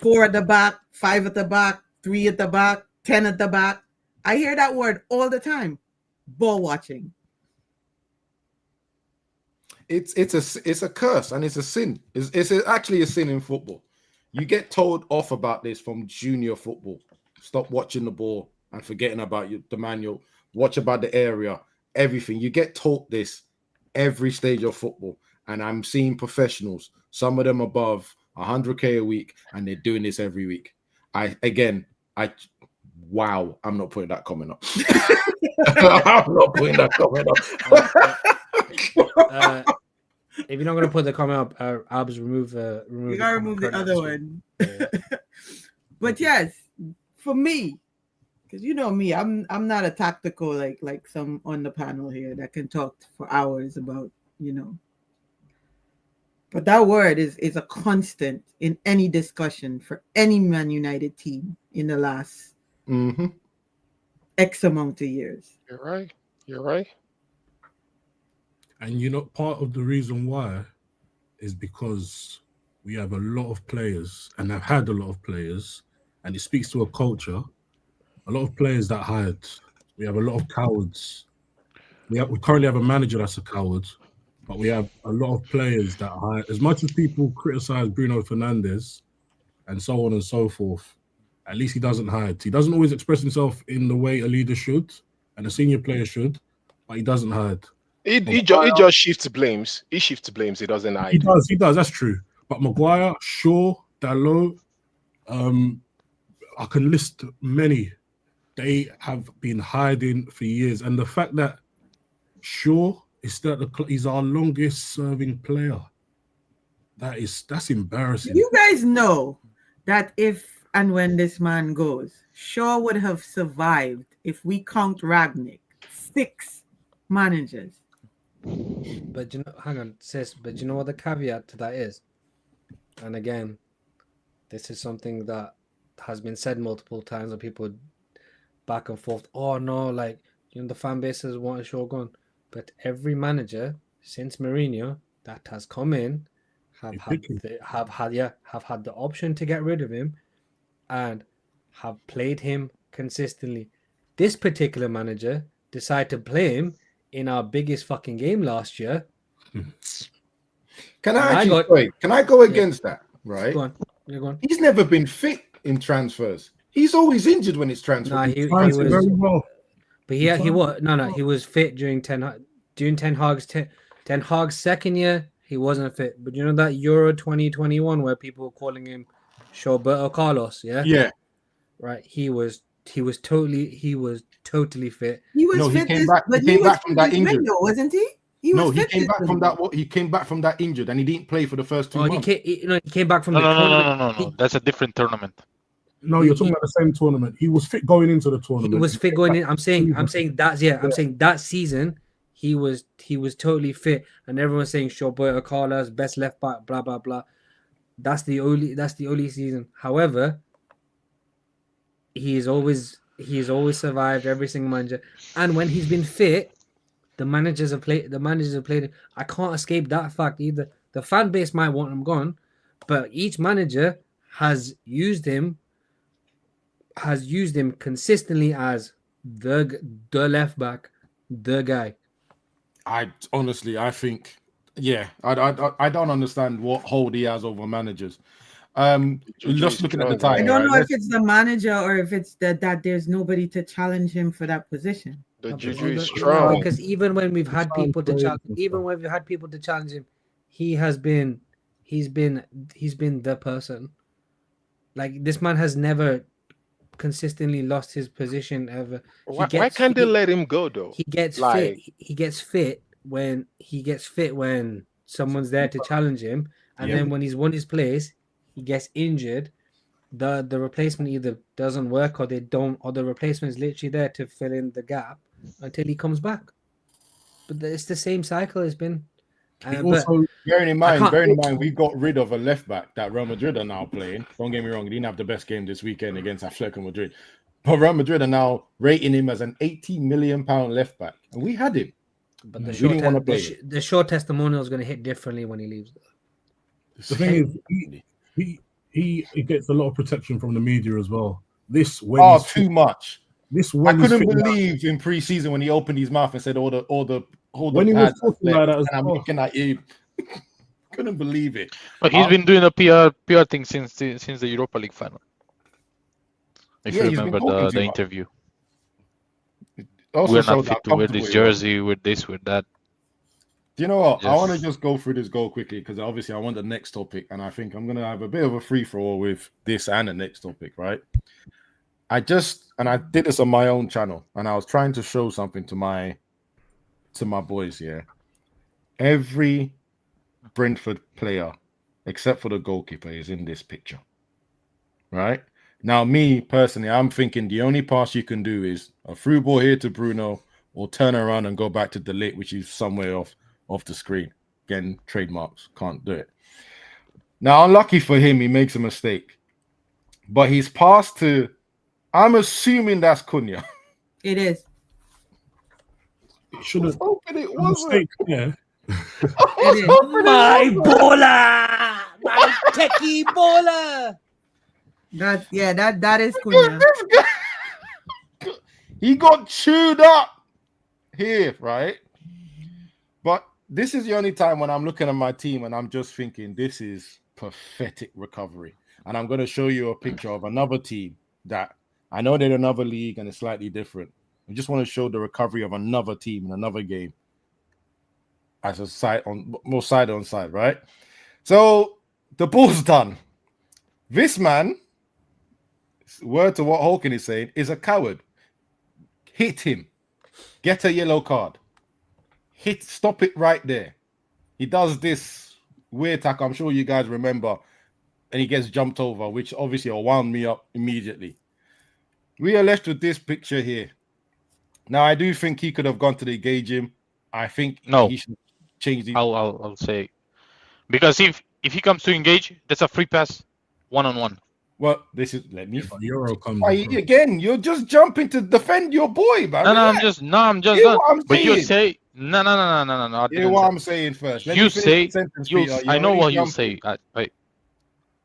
4 at the back, 5 at the back, 3 at the back, 10 at the back. I hear that word all the time. Ball watching. It's a curse and it's a sin. It's actually a sin in football. You get told off about this from junior football. Stop watching the ball and forgetting about the manual. Watch about the area, everything. You get taught this every stage of football. And I'm seeing professionals, some of them above 100K a week, and they're doing this every week. Wow, I'm not putting that comment up. I'm not putting that comment up. If you're not going to put the comment up, Abs, remove. You gotta remove the other one. Yeah. But yes, for me, because you know me, I'm not a tactical like some on the panel here that can talk for hours about, you know. But that word is a constant in any discussion for any Man United team in the last X amount of years. You're right. You're right. And you know, part of the reason why is because we have a lot of players and have had a lot of players, and it speaks to a culture, a lot of players that hide. We have a lot of cowards. We currently have a manager that's a coward, but we have a lot of players that hide. As much as people criticize Bruno Fernandes and so on and so forth, at least he doesn't hide. He doesn't always express himself in the way a leader should and a senior player should, but he doesn't hide. He just shifts blames. He shifts blames. He doesn't hide. He does. That's true. But Maguire, Shaw, Dalot, I can list many. They have been hiding for years, and the fact that Shaw he's our longest serving player. That's embarrassing. You guys know that if and when this man goes, Shaw would have survived, if we count Ragnick, 6 managers. But you know, hang on, sis. But you know what the caveat to that is? And again, this is something that has been said multiple times, and people back and forth. Oh no, like, you know, the fan bases want a Shaw gone. But every manager since Mourinho that has come in have had the option to get rid of him and have played him consistently. This particular manager decided to play him in our biggest fucking game last year. Can I go against that? Right? Go on. You're going. He's never been fit in transfers. He's always injured when it's transferred. Nah, he was very well. But he was fit during Ten Hag's second year. He wasn't fit. But you know that Euro 2021 where people were calling him Roberto Carlos, yeah? Yeah. Right. He was totally fit. He was No, he fit came this, back. but He came was back from fit that this injured. window, wasn't he? He No, was he fit came this back from window. that. He came back from that injured, and he didn't play for the first 2 months. He came back from No, the no, no, no, tournament. no, no, no. That's a different tournament. No, you're talking about the same tournament. He was fit going into the He tournament. was fit going in. I'm saying that season he was totally fit, and everyone's saying Roberto Carlos best left back, blah blah blah. That's the only season. However, he's always survived every single manager, and when he's been fit, the managers have played. I can't escape that fact either. The fan base might want him gone, but each manager has used him consistently as the left back, the guy. I think, yeah, I don't understand what hold he has over managers. Just looking at the time, I don't know right? if it's the manager or if it's that there's nobody to challenge him for that position. The juju is No, strong. because even when we've had people to challenge him, he's been the person. Like, this man has never consistently lost his position ever. Why can't they let him go though? He gets Like- fit. He gets fit when someone's there to challenge him, and then when he's won his place, he gets injured. The replacement either doesn't work or the replacement is literally there to fill in the gap until he comes back. But it's the same cycle it's been. Also, bearing in mind, we got rid of a left back that Real Madrid are now playing. Don't get me wrong, he didn't have the best game this weekend against Atletico Madrid. But Real Madrid are now rating him as an £80 million left back. And we had him. But the short testimonial is going to hit differently when he leaves. The thing is, he gets a lot of protection from the media as well. Too much. I couldn't believe in pre-season when he opened his mouth and said all the when he was talking like that, I'm looking at you. Couldn't believe it. But he's been doing a PR thing since the Europa League final. If you remember the interview. Also we're not fit to wear this jersey, with this, with that. Do you know what? I want to just go through this goal quickly because obviously I want the next topic, and I think I'm going to have a bit of a free for all with this and the next topic, right? I did this on my own channel, and I was trying to show something to my boys here. Every Brentford player, except for the goalkeeper, is in this picture, right? Now, me personally, I'm thinking the only pass you can do is a through ball here to Bruno, or turn around and go back to De Ligt, which is somewhere off the screen. Again, trademarks, can't do it. Now, unlucky for him, he makes a mistake, but he's passed to. I'm assuming that's Cunha. It is. It should have. Hoping it wasn't. Yeah. My baller, my techie baller. That is Cunha. He got chewed up here, right? But this is the only time when I'm looking at my team and I'm just thinking this is pathetic recovery. And I'm going to show you a picture of another team that I know they're another league and it's slightly different. I just want to show the recovery of another team in another game as a side on side, right? So the ball's done. This man, word to what Hawken is saying, is a coward. Hit him. Get a yellow card. Stop it right there. He does this weird tackle. I'm sure you guys remember. And he gets jumped over, which obviously will wound me up immediately. We are left with this picture here. Now, I do think he could have gone to engage him. I think he should change the. I'll say, because if he comes to engage, that's a free pass, 1-on-1. Well, this is Euro comes again. You're just jumping to defend your boy, man. I'm just not. But you say no. Hear what I'm saying first. You say I know what you say.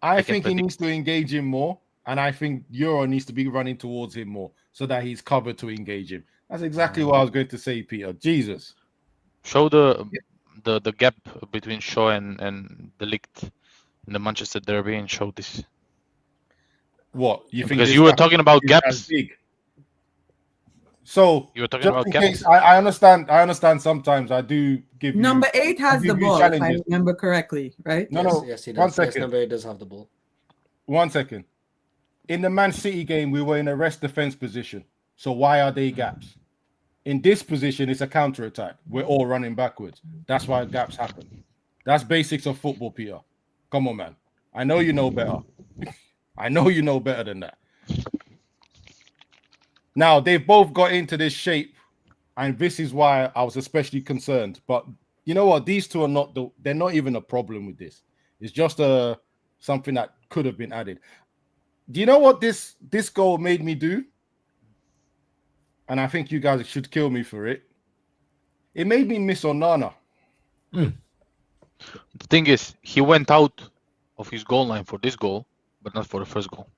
I think he needs to engage him more, and I think Euro needs to be running towards him more so that he's covered to engage him. That's exactly what I was going to say, Peter. Jesus. Show the gap between Shaw and De Ligt in the Manchester Derby and show this. What you think? Because you were talking about gaps. So You were talking just about in gaps. case, I understand. I understand. Sometimes I do give you Number 8 has the give you ball, if I challenges. remember correctly, right? No, Yes, he does. one Yes, second. number 8 does have the ball. 1 second. In the Man City game, we were in a rest defense position. So why are they gaps? In this position, it's a counter attack. We're all running backwards. That's why gaps happen. That's basics of football, Peter. Come on, man. I know you know better. I know you know better than that. Now, they've both got into this shape, and this is why I was especially concerned. But you know what? These two are they're not even a problem with this. It's just something that could have been added. Do you know what this goal made me do? And I think you guys should kill me for it. It made me miss Onana. The thing is, he went out of his goal line for this goal, but not for the first goal.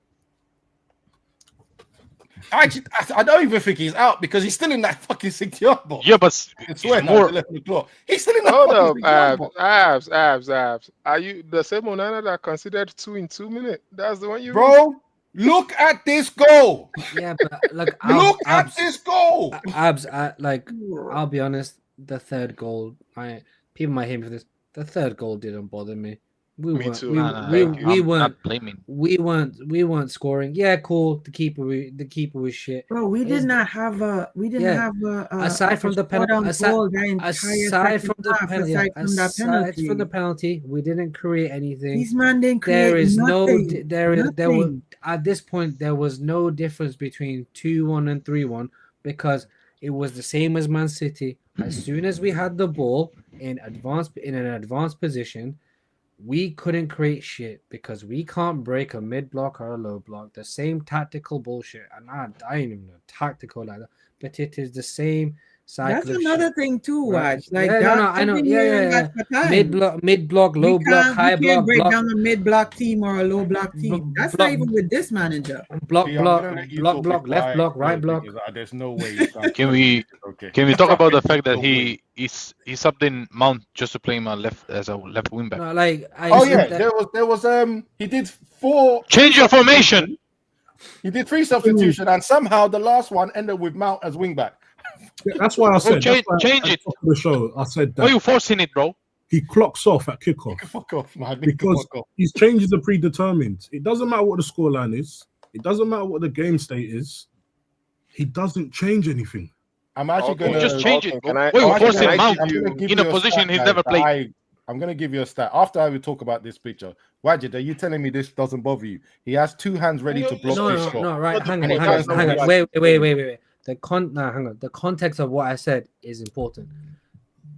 I don't even think he's out because he's still in that fucking 60-yard box. Yeah, but I swear it's more. He's still in that Hold fucking up, 60-yard box. Abs. Are you the same Onana that considered 2 in 2 minutes? That's the one you Bro, look at this goal. Yeah, but like Look at this goal. Abs, like I'll be honest, the third goal, people might hate me for this. The third goal didn't bother me. We weren't scoring. Yeah, cool. The keeper was shit. Bro, we did not have a aside from the penalty. Aside from the penalty, we didn't create anything. These man didn't create nothing. There was at this point there was no difference between 2-1 and 3-1 because it was the same as Man City. As soon as we had the ball in an advanced position, we couldn't create shit because we can't break a mid block or a low block. The same tactical bullshit, and I ain't even a tactical like that, but it is the same cycle. That's another thing too, right? Watch. Like I know. Mid block, low block, high block. Can't break down a mid block team or a low block team. That's not even with this manager. Block, left block, right block. There's no way. Can we talk about the fact that he subbed in Mount just to play him as a left wing back? No, there was he did 4 change your formation. He did 3 substitutions, and somehow the last one ended with Mount as wing back. That's why I said change it. The show, I said that. Why are you forcing it, bro? He clocks off at kickoff. Fuck off, man. Because his changes are predetermined. It doesn't matter what the scoreline is. It doesn't matter what the game state is. He doesn't change anything. I'm actually going to just change it. Why are you forcing Mount in a position he's never played? I'm going to give you a stat. After I will talk about this picture. Wajid, are you telling me this doesn't bother you? He has 2 hands ready to block this shot. No, right. Hang on. Wait. The context of what I said is important.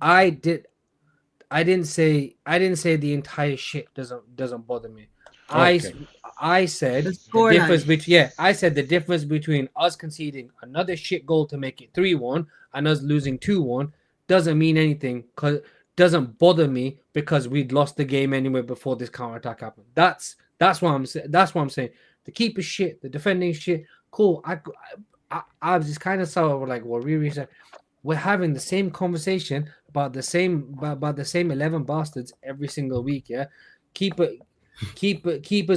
I didn't say the entire shit doesn't bother me. Okay. I said the difference between I said the difference between us conceding another shit goal to make it 3-1 and us losing 2-1 doesn't mean anything because doesn't bother me because we'd lost the game anyway before this counter attack happened. That's what I'm saying. That's what I'm saying. The keeper shit, the defending shit, cool. I was just kind of sort of like what Riri said. We're having the same conversation about the same 11 bastards every single week. Yeah, keepers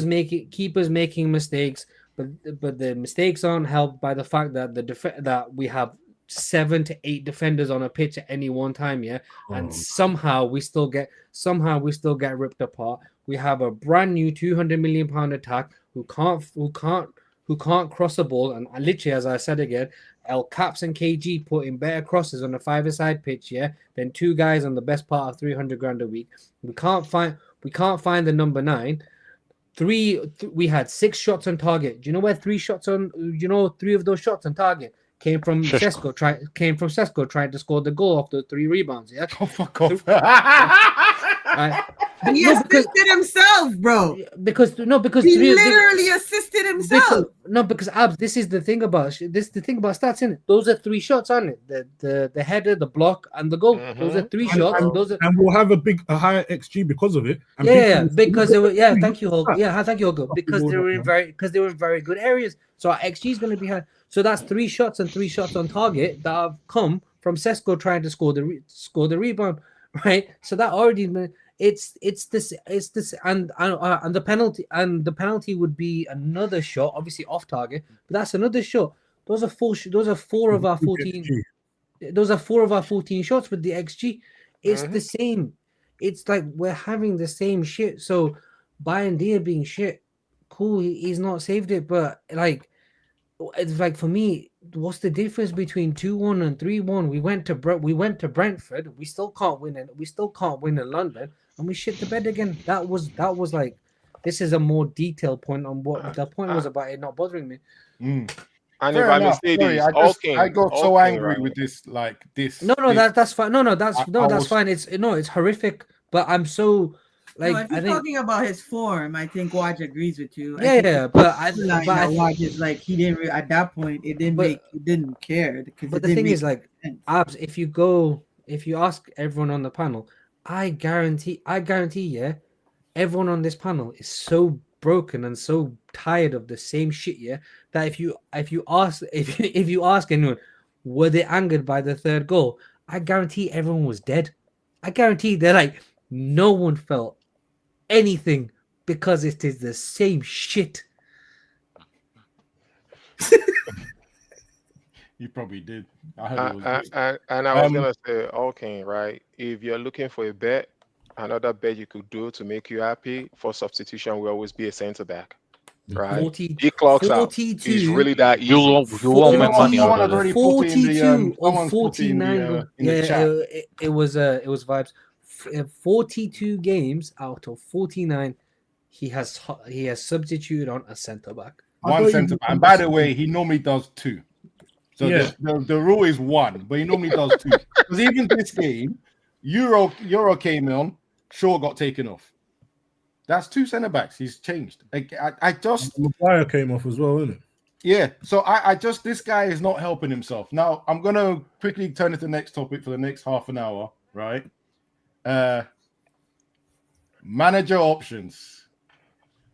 making mistakes, but the mistakes aren't helped by the fact that that we have 7 to 8 defenders on a pitch at any one time. Yeah, and somehow we still get ripped apart. We have a brand new 200 million pound attack who can't cross a ball, and literally, as I said again, El Caps and KG put in better crosses on a 5-a-side pitch, yeah, than 2 guys on the best part of 300 grand a week. We can't find the number 9. We had 6 shots on target. Do you know where 3 of those shots on target came from? Sesko trying to score the goal off the 3 rebounds. Yeah, fuck off. He assisted himself, bro. Because he literally assisted himself. Because Abs, this is the thing about stats, in it. Those are 3 shots on it. The header, the block, and the goal. Mm-hmm. Those are 3 shots. And we'll have a higher XG because of it. And because they were. Yeah, thank you, Holger. Yeah, thank you, Holger. Because they were in very good areas. So our XG is going to be high. So that's 3 shots and 3 shots on target that have come from Sesko trying to score the rebound, right? So that already. It's this and the penalty would be another shot, obviously off target, but that's another shot. Those are four of our 14. Those are 4 of our 14 shots with the XG. It's the same. It's like we're having the same shit. So Bayern being shit, cool. He's not saved it, but like, it's like for me, what's the difference between 2-1 and 3-1? We went to Brentford. We still can't win it. We still can't win in London, and we shit the bed again. That was like, this is a more detailed point on what the point was about it not bothering me. And Fair if I may enough. say Sorry, this, I got so angry right. with this, like this. No, that's fine. That's fine. It's horrific. But I'm so like, no, if you're talking about his form, I think Waj agrees with you. Waj is like he didn't at that point. It didn't care. But the thing is, like, Abs, if you ask everyone on the panel, I guarantee, yeah, everyone on this panel is so broken and so tired of the same shit, yeah, that if you ask anyone, were they angered by the third goal, I guarantee everyone was dead. I guarantee they're like, no one felt anything because it is the same shit. You probably did. I heard it was and I was gonna say, okay, right. If you're looking for a bet, another bet you could do to make you happy for substitution will always be a centre back. Right, he clocks out. He's really that easy. You want my money on that. 42 or 49. It was vibes. 42 games out of 49, he has substituted on a centre back. One centre back, and by the way, he normally does 2. So the rule is 1, but he normally does 2. Because even this game, Euro came on, Shaw got taken off. That's 2 centre backs. He's changed. I just Maguire came off as well, isn't it? Yeah. So I just, this guy is not helping himself. Now I'm gonna quickly turn to the next topic for the next half an hour, right? Manager options.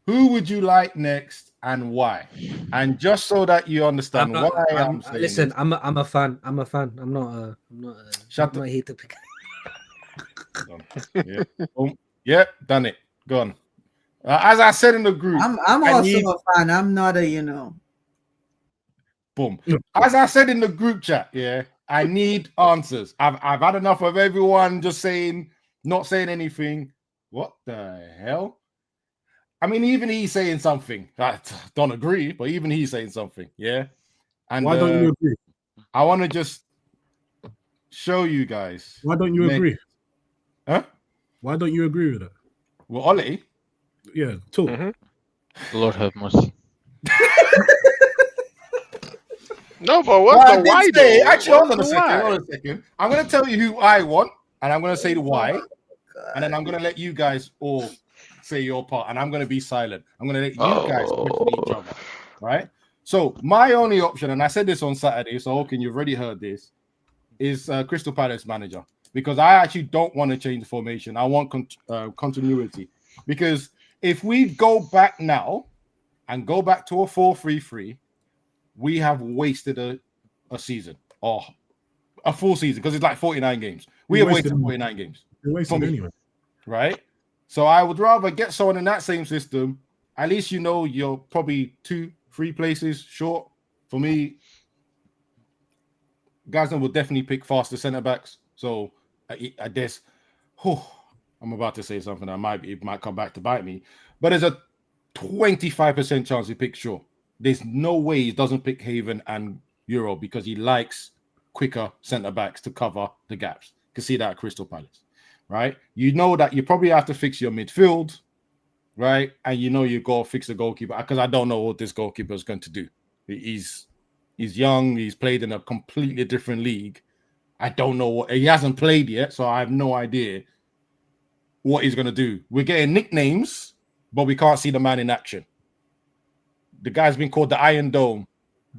Who would you like next and why? And just so that you understand why I'm saying listen, this. I'm a fan. I'm not here to pick. Yeah. Yeah, done it. Gone. As I said in the group, I'm also a fan. I'm not a, Boom. As I said in the group chat, yeah, I need answers. I've had enough of everyone just not saying anything. What the hell? I mean, even he's saying something. I don't agree, but even he's saying something, yeah. And why don't you agree? I want to just show you guys. Why don't you agree? Huh? Why don't you agree with that? Well, Ollie. Yeah, talk. Lord have mercy. No, but what's the why? Actually, hold on a second. I'm going to tell you who I want, and I'm going to say the why, and then I'm going to let you guys all say your part, and I'm going to be silent. I'm going to let you guys question each other, right? So my only option, and I said this on Saturday, so Hawking, you've already heard this, is Crystal Palace manager, because I actually don't want to change the formation. I want continuity, because if we go back now and go back to a 4-3-3, we have wasted a season or a full season, because it's like 49 games. We have wasted 49 games. Anyway. Right? So I would rather get someone in that same system. At least you're probably 2-3 places short. For me, Gazan will definitely pick faster centre backs. So I guess, I'm about to say something that it might come back to bite me. But there's a 25% chance he picks Shaw. There's no way he doesn't pick Haven and Euro, because he likes quicker centre backs to cover the gaps. You can see that at Crystal Palace, right? You know that you probably have to fix your midfield, right? And you go fix the goalkeeper, because I don't know what this goalkeeper is going to do. He's young. He's played in a completely different league. I don't know what he hasn't played yet, so I have no idea what he's going to do. We're getting nicknames, but we can't see the man in action. The guy's been called the Iron Dome,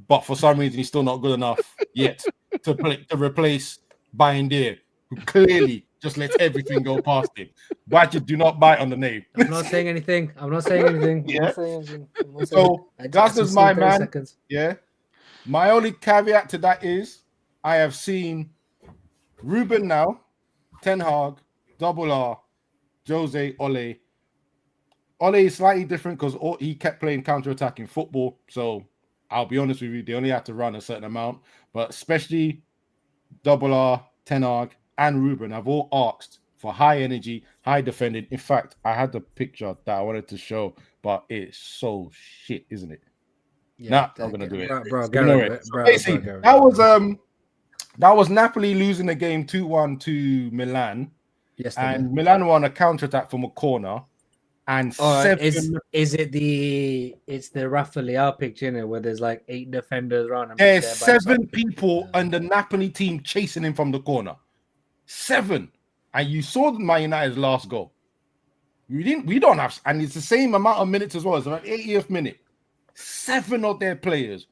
but for some reason he's still not good enough yet to replace Bayern, who clearly just lets everything go past him. But you do not bite on the name. I'm not saying anything. Yeah. So that's just my man. Seconds. Yeah. My only caveat to that is I have seen Ruben now, Ten Hag, Double R, Jose, Ole. Ole is slightly different because he kept playing counter-attacking football. So I'll be honest with you, they only have to run a certain amount, but especially Double R, Ten Hag, and Ruben have all asked for high energy, high defending. In fact, I had the picture that I wanted to show, but it's so shit, isn't it? Yeah, I'm gonna do it. Bro, Basically, that was Napoli losing the game 2-1 to Milan. Yesterday. And Milan were on a counter-attack from a corner. And is it the Rafael picture in it where there's like 8 defenders around him? There's 7 people on the Napoli team chasing him from the corner. 7. And you saw Man United's last goal. We don't have, and it's the same amount of minutes as well. It's about 80th minute. 7 of their players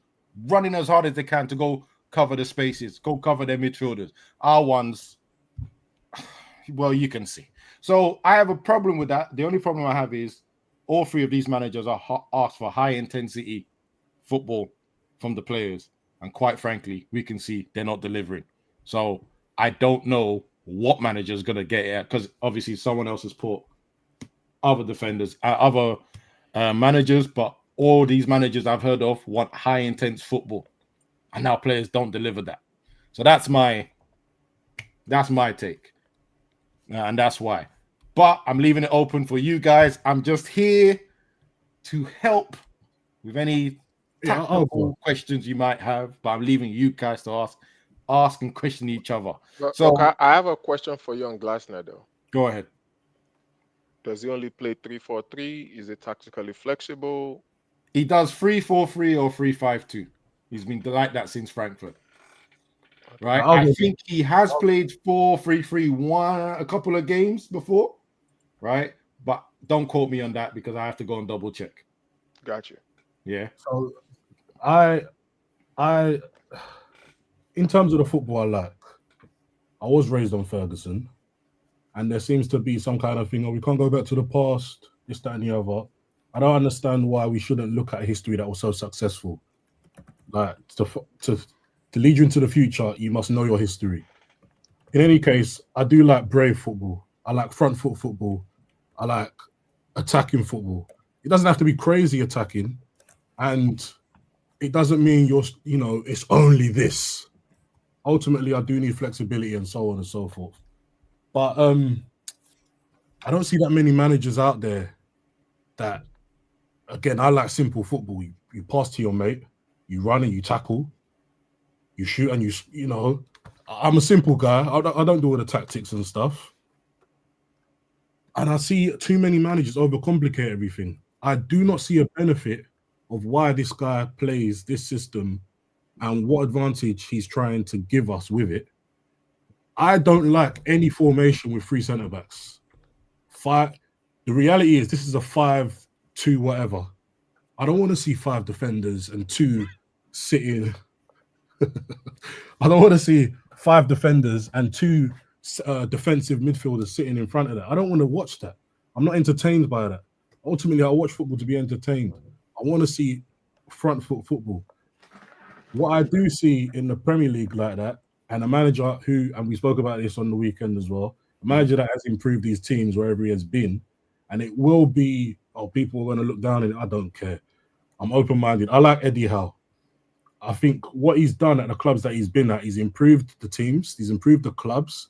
running as hard as they can to go cover the spaces, go cover their midfielders. Our ones, well, you can see. So I have a problem with that. The only problem I have is all 3 of these managers are asked for high intensity football from the players. And quite frankly, we can see they're not delivering. So I don't know what manager is going to get it because obviously someone else has put other defenders, other managers, but all these managers I've heard of want high intense football. And now players don't deliver that. So that's my take. And that's why. But I'm leaving it open for you guys. I'm just here to help with any tactical questions you might have. But I'm leaving you guys to ask and question each other. So I have a question for you on Glasner, though. Go ahead. Does he only play 3-4-3? Is it tactically flexible? He does 3-4-3 or 3-5-2. He's been like that since Frankfurt. Right? I think he has played 4-3-3-1 a couple of games before. Right? But don't quote me on that because I have to go and double check. Gotcha. Yeah. So I in terms of the football I like, I was raised on Ferguson. And there seems to be some kind of thing, we can't go back to the past, this, that, and the other. I don't understand why we shouldn't look at history that was so successful. Like, to lead you into the future, you must know your history. In any case, I do like brave football. I like front foot football. I like attacking football. It doesn't have to be crazy attacking. And it doesn't mean it's only this. Ultimately, I do need flexibility and so on and so forth. But I don't see that many managers out there that, again, I like simple football. You pass to your mate, you run and you tackle, you shoot and I'm a simple guy. I don't do all the tactics and stuff. And I see too many managers overcomplicate everything. I do not see a benefit of why this guy plays this system and what advantage he's trying to give us with it. I don't like any formation with 3 centre-backs. The reality is this is a 5-2 whatever. I don't want to see 5 defenders and 2 sitting. I don't want to see 5 defenders and 2 defensive midfielders sitting in front of that. I don't want to watch that. I'm not entertained by that. Ultimately, I watch football to be entertained. I want to see front foot football. What I do see in the Premier League like that, and a manager who, and we spoke about this on the weekend as well, a manager that has improved these teams wherever he has been, and it will be, people are going to look down and I don't care. I'm open-minded. I like Eddie Howe. I think what he's done at the clubs that he's been at, he's improved the teams, he's improved the clubs,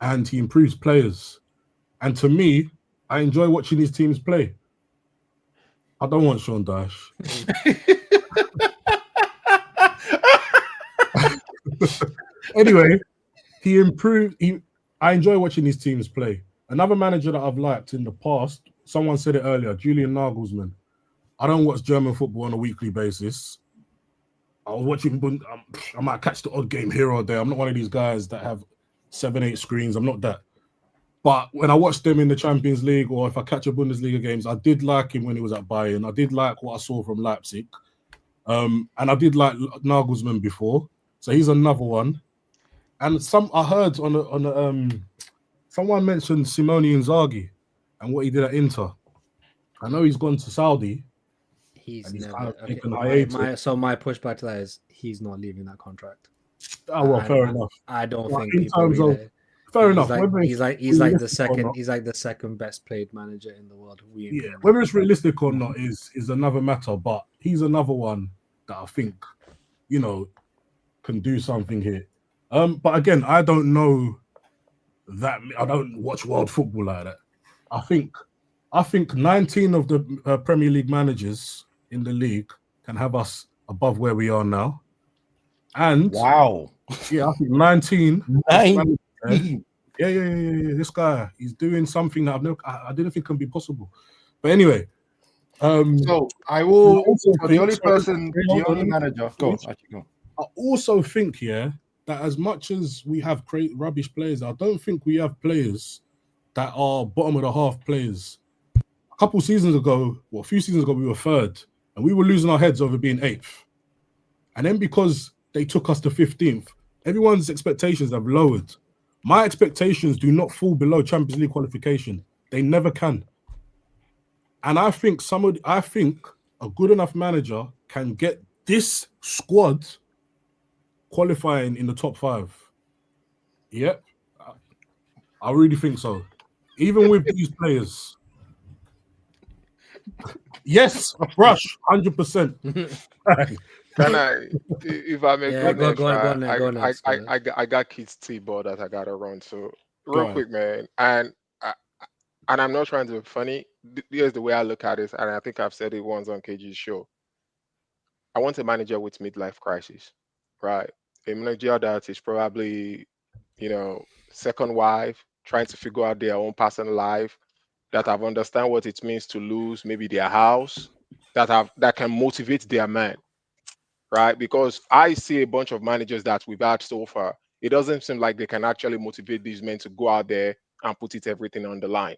and he improves players. And to me, I enjoy watching these teams play. I don't want Sean Dyche. Anyway, he improved. I enjoy watching these teams play. Another manager that I've liked in the past, someone said it earlier, Julian Nagelsmann. I don't watch German football on a weekly basis. I was watching, I might catch the odd game here or there. I'm not one of these guys that have 7-8 screens. I'm not that. But when I watch them in the Champions League or if I catch a Bundesliga games, I did like him when he was at Bayern. I did like what I saw from Leipzig. And I did like Nagelsmann before. So he's another one. And I heard someone mentioned Simone Inzaghi and what he did at Inter. I know he's gone to Saudi. He's never. Kind of okay. My pushback to that is he's not leaving that contract. Oh well, fair enough. I don't think in terms of fair enough. He's like the second best played manager in the world. Whether it's realistic or not is another matter. But he's another one that I think, you know, can do something here. But again, I don't know that. I don't watch world football like that. I think 19 of the Premier League managers in the league can have us above where we are now. And wow, yeah, I think 19. 19. Yeah. This guy, he's doing something that I didn't think can be possible. But anyway, so I will. The only manager. Go. Actually, go. I also think, yeah, that as much as we have rubbish players, I don't think we have players that are bottom of the half players. A couple seasons ago, well, a few seasons ago, we were third, and we were losing our heads over being 8th. And then because they took us to 15th, everyone's expectations have lowered. My expectations do not fall below Champions League qualification. They never can. And I think a good enough manager can get this squad qualifying in the top 5. Yep. I really think so. Even with these players. Yes, Rush, 100%. Can I, if I may go on, I got kids T-ball that I gotta run. So real quick, man, and I'm not trying to be funny. Here's the way I look at it, and I think I've said it once on KG's show. I want a manager with midlife crisis, right? A manager that is probably, second wife, trying to figure out their own personal life, that have understand what it means to lose maybe their house, that can motivate their man, right? Because I see a bunch of managers that we've had so far. It doesn't seem like they can actually motivate these men to go out there and put everything on the line.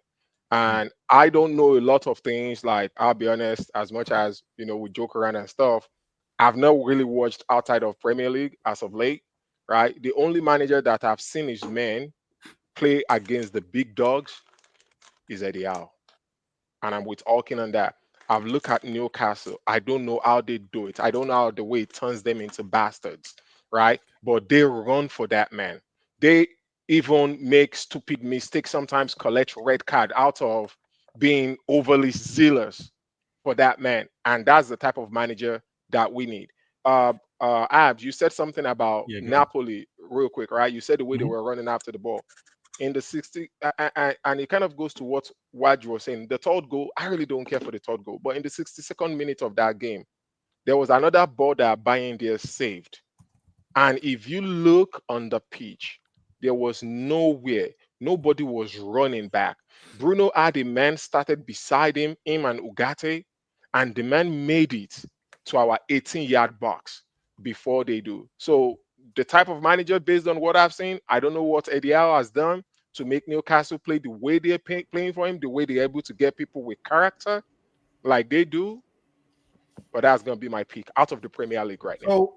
And I don't know a lot of things. Like, I'll be honest, as much as we joke around and stuff, I've not really watched outside of Premier League as of late, right? The only manager that I've seen his men play against the big dogs is Eddie Howe. And I'm with Alkin on that. I've looked at Newcastle. I don't know how they do it. I don't know how the way it turns them into bastards, right? But they run for that man. They even make stupid mistakes, sometimes collect red card out of being overly zealous for that man. And that's the type of manager that we need. Abs, you said something about Napoli real quick, right? You said the way they were running after the ball. In the 60, and it kind of goes to what Waj was saying. The third goal, I really don't care for the third goal, but in the 62nd minute of that game, there was another ball that Bayern there saved. And if you look on the pitch, there was nowhere, nobody was running back. Bruno had a man started beside him and Ugarte, and the man made it to our 18-yard box before they do. So the type of manager, based on what I've seen, I don't know what Eddie Howe has done to make Newcastle play the way they're playing for him, the way they're able to get people with character like they do. But that's going to be my pick out of the Premier League right now.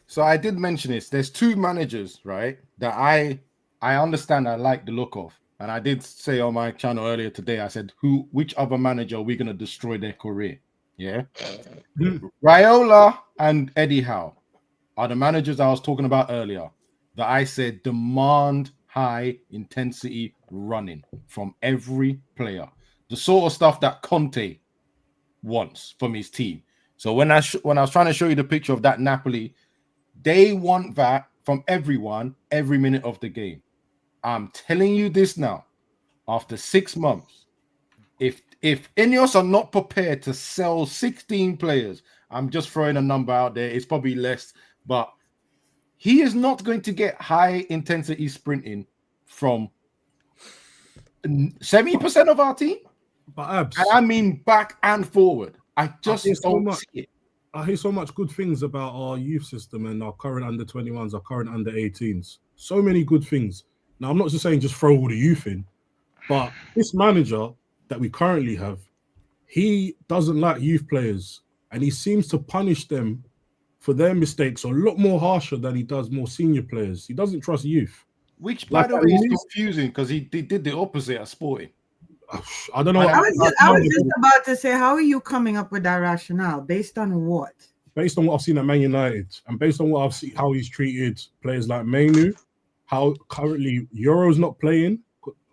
So I did mention this. There's 2 managers, right, that I understand I like the look of. And I did say on my channel earlier today, I said, which other manager are we going to destroy their career? Yeah. Raiola and Eddie Howe are the managers I was talking about earlier that I said demand high intensity running from every player. The sort of stuff that Conte wants from his team. So when I was trying to show you the picture of that Napoli, they want that from everyone every minute of the game. I'm telling you this now, after 6 months, if Ineos are not prepared to sell 16 players, I'm just throwing a number out there, it's probably less, but he is not going to get high intensity sprinting from 70% of our team. But Abs, and I mean back and forward. I just don't see it. I hear so much good things about our youth system and our current under 21s, our current under 18s. So many good things. Now, I'm not just saying just throw all the youth in, but this manager that we currently have, he doesn't like youth players, and he seems to punish them for their mistakes a lot more harsher than he does more senior players. He doesn't trust youth. Which, by the way, is confusing because he did the opposite at Sporting. I don't know. I was just about to say, how are you coming up with that rationale? Based on what? Based on what I've seen at Man United, and based on what I've seen, how he's treated players like Mainu, how currently Euro's not playing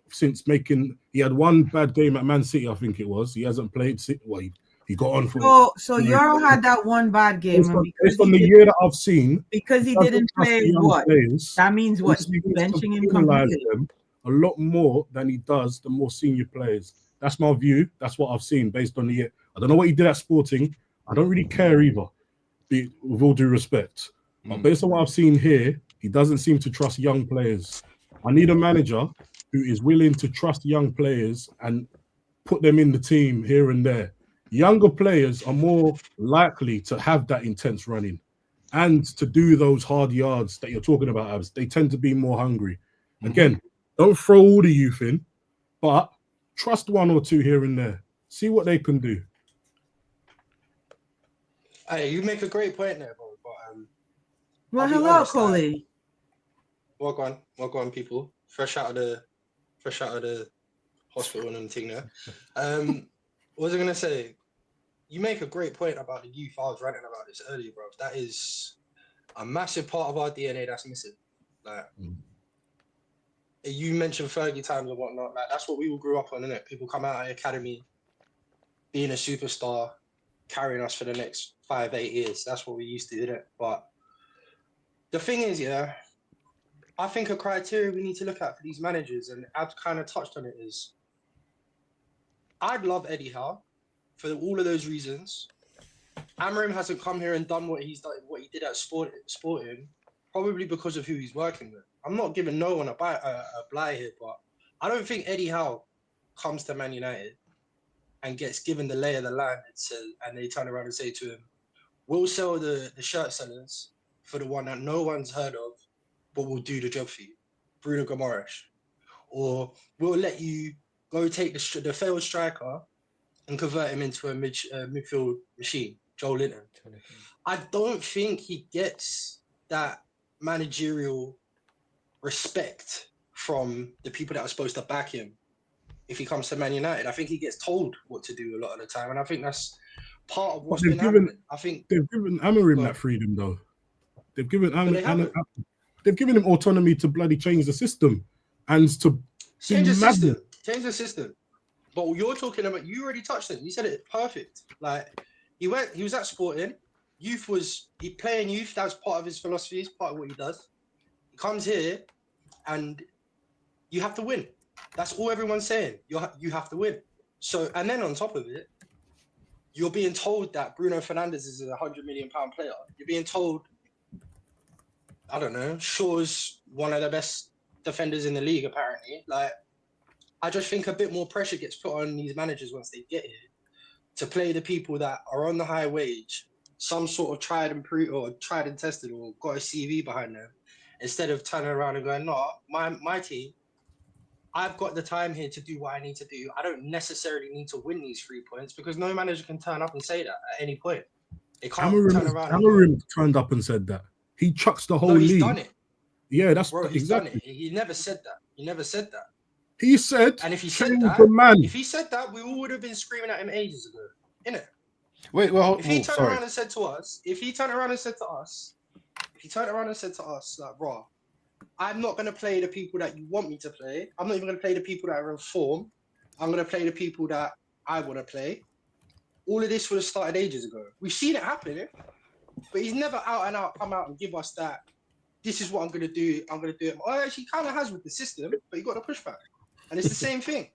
since he had one bad game at Man City, I think it was. He hasn't played. Well, He got on for it. So Euro had that one bad game. Based on the year that I've seen, because he didn't play what? Players, that means what? He's benching him completely. Them a lot more than he does the more senior players. That's my view. That's what I've seen based on the year. I don't know what he did at Sporting. I don't really care either, with all due respect. But based on what I've seen here, he doesn't seem to trust young players. I need a manager who is willing to trust young players and put them in the team here and there. Younger players are more likely to have that intense running and to do those hard yards that you're talking about, Abs. They tend to be more hungry. Again, don't throw all the youth in, but trust one or two here and there. See what they can do. Hey, you make a great point there, bro. But, well, hello, Coley. Welcome on, people. Fresh out of the hospital and thing there. What was I gonna say? You make a great point about the youth. I was ranting about this earlier, bro. That is a massive part of our DNA that's missing. Like, you mentioned Fergie times and whatnot. Like, that's what we all grew up on, innit? People come out of the academy, being a superstar, carrying us for the next 5-8 years. That's what we used to, innit? But the thing is, yeah, I think a criteria we need to look at for these managers, and I've kind of touched on it, is I'd love Eddie Howe for all of those reasons. Amarim hasn't come here and done what he did at Sporting, probably because of who he's working with. I'm not giving no one a blight here, but I don't think Eddie Howe comes to Man United and gets given the lay of the land and they turn around and say to him, we'll sell the shirt sellers for the one that no one's heard of, but we'll do the job for you, Bruno Guimaraes. Or we'll let you go take the failed striker and convert him into a midfield machine, Joe Linton. I don't think he gets that managerial respect from the people that are supposed to back him if he comes to Man United. I think he gets told what to do a lot of the time, and I think that's part of what's been happening. I think they've given Amarim that freedom, though. They've given they've given him autonomy to bloody change the system and to change the system. But you're talking about, you already touched it. You said it perfect. Like, he was at Sporting. He playing youth. That's part of his philosophy. It's part of what he does. He comes here, and you have to win. That's all everyone's saying. You have to win. So, and then on top of it, you're being told that Bruno Fernandes is a £100 million player. You're being told, I don't know, Shaw's one of the best defenders in the league, apparently. Like, I just think a bit more pressure gets put on these managers once they get here to play the people that are on the high wage, some sort of tried and tested or got a CV behind them, instead of turning around and going, no, my team, I've got the time here to do what I need to do. I don't necessarily need to win these 3 points, because no manager can turn up and say that at any point. They can't turn around. Amarim turned up and said that. He chucks the whole league. He's done it. Yeah, that's he's done it. He never said that. He said, and if he said that, we all would have been screaming at him ages ago, innit? If he turned around and said to us, like, bro, I'm not gonna play the people that you want me to play. I'm not even gonna play the people that are in form. I'm gonna play the people that I want to play. All of this would have started ages ago. We've seen it happen, but he's never out and out come out and give us that. This is what I'm gonna do. I'm gonna do it. Well, actually, he kind of has with the system, but he got a pushback. And it's the same thing.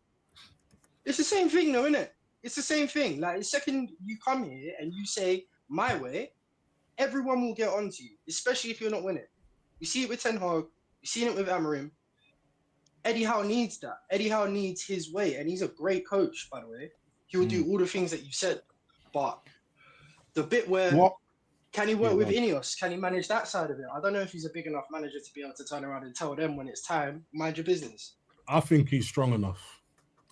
It's the same thing, though, isn't it? It's the same thing. Like, the second you come here and you say, my way, everyone will get onto you, especially if you're not winning. You see it with Ten Hag. You've seen it with Amarim. Eddie Howe needs that. Eddie Howe needs his way. And he's a great coach, by the way. He will do all the things that you said. But the bit where, can he work with Ineos? Can he manage that side of it? I don't know if he's a big enough manager to be able to turn around and tell them when it's time, mind your business. I think he's strong enough.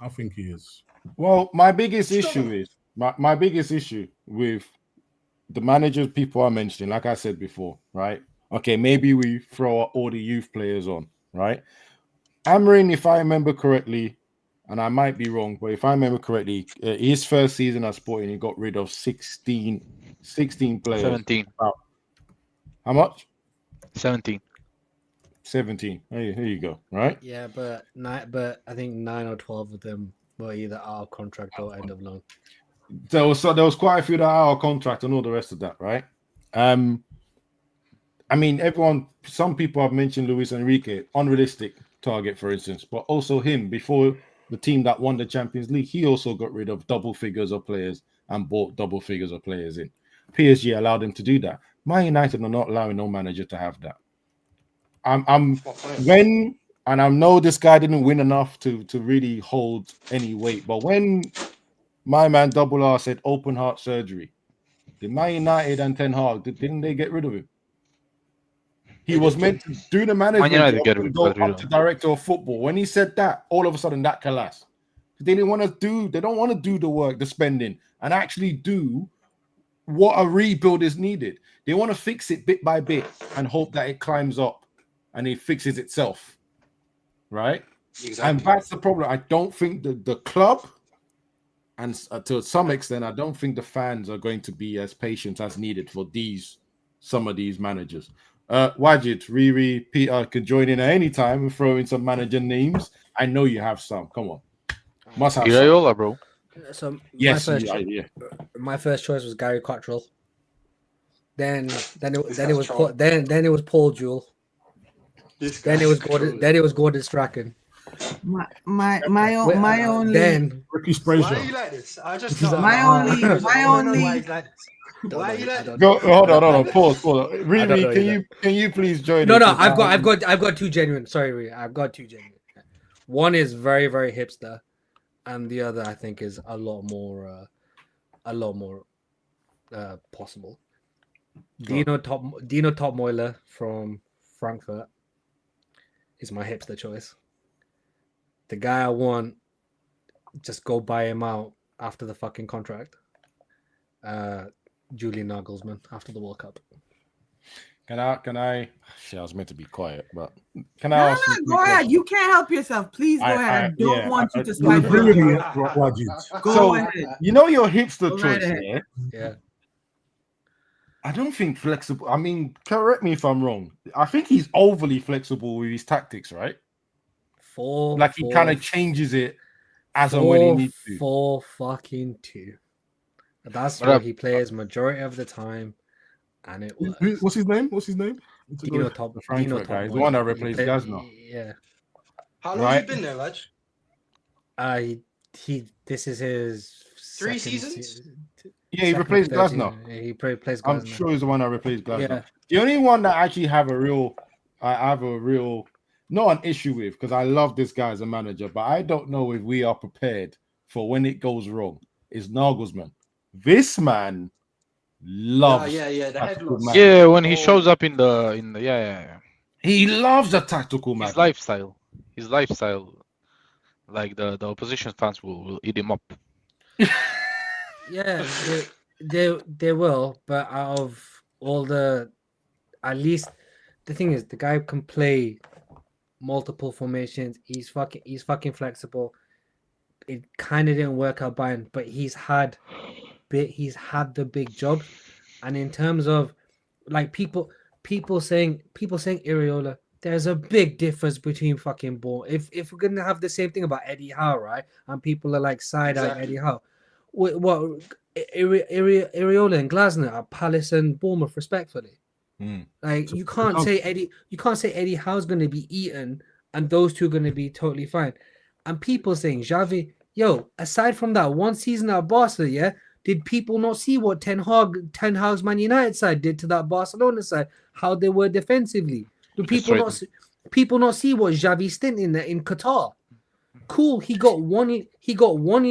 I think he is. Well, my biggest issue is my biggest issue with the managers people are mentioning, like I said before, right? Okay, maybe we throw all the youth players on, right? Amarim, if I remember correctly, and I might be wrong, but if I remember correctly, his first season at Sporting, he got rid of 16 players. 17. How much? 17. 17. Here you go. Right? Yeah, but I think 9 or 12 of them were either out of contract or end of loan. there was quite a few that are out contract and all the rest of that, right? I mean, some people have mentioned Luis Enrique, unrealistic target, for instance, but also him before the team that won the Champions League, he also got rid of double figures of players and bought double figures of players in. PSG allowed him to do that. Man United are not allowing no manager to have that. And I know this guy didn't win enough to really hold any weight, but when my man Double R said open heart surgery, did Man United and Ten Hag, didn't they get rid of him? He was meant to do the management job and go up to director of football. When he said that, all of a sudden that collapsed. They don't want to do the work, the spending, and actually do what a rebuild is needed. They want to fix it bit by bit and hope that it climbs up and it fixes itself. Right? Exactly. And that's the problem. I don't think the club, and to some extent, I don't think the fans are going to be as patient as needed for some of these managers. Wajid, Riri, Peter can join in at any time and throw in some manager names. I know you have some. Come on. Must have Iraola, bro. So yes, my first choice was Gary Cottrell. Then it was Paul Jewell. Then it was Gordon Strachan. My only. Then Ricky Sprazer. Why are you like this? I just my only. Why are you like this? Go, hold on. Pause. Riri, can you please join? No, I've got two genuine. Sorry, Riri, I've got two genuine. One is very, very hipster, and the other I think is a lot more possible. Dino Topmoiler from Frankfurt is my hipster choice. The guy I want, just go buy him out after the fucking contract. Julian Nagelsmann after the World Cup. Can I? Shit, I was meant to be quiet, but can I ask you? Go ahead. You can't help yourself. Please go ahead. I don't want you to swipe. Go ahead. You know your hipster choice, yeah. I don't think flexible. I mean, correct me if I'm wrong. I think he's overly flexible with his tactics, right? He kind of changes it as and when he needs to. 4-2. That's where he plays majority of the time, and it works. What's his name? Dino Top, the Frankfurt guy. He's the one that replaced Gazna. Yeah. How long have you been there, Raj? This is his 3 seasons. Yeah, he replaced Glasner. He replaced Glasner. I'm sure he's the one that replaced Glasner. Yeah. The only one that I actually have a real not an issue with, because I love this guy as a manager, but I don't know if we are prepared for when it goes wrong, is Nagelsmann. This man loves the headless. Yeah, when he shows up in the he loves a tactical man. His lifestyle, like the opposition fans will eat him up. Yeah, they will, but out of all at least the thing is, the guy can play multiple formations. He's fucking flexible. It kind of didn't work out Bayern, but he's had the big job. And in terms of like people saying Iraola, there's a big difference between fucking ball. If we're gonna have the same thing about Eddie Howe, right? And people are like side-eyeing Eddie Howe. What Iraola and Glasner are Palace and Bournemouth, respectfully. Like you can't say Eddie Howe's going to be eaten and those two are going to be totally fine. And people saying Xavi, aside from that one season at Barca, did people not see what Ten Hag's Man United side did to that Barcelona side? How they were defensively? Do people not see what Xavi stint in Qatar? Cool, he got one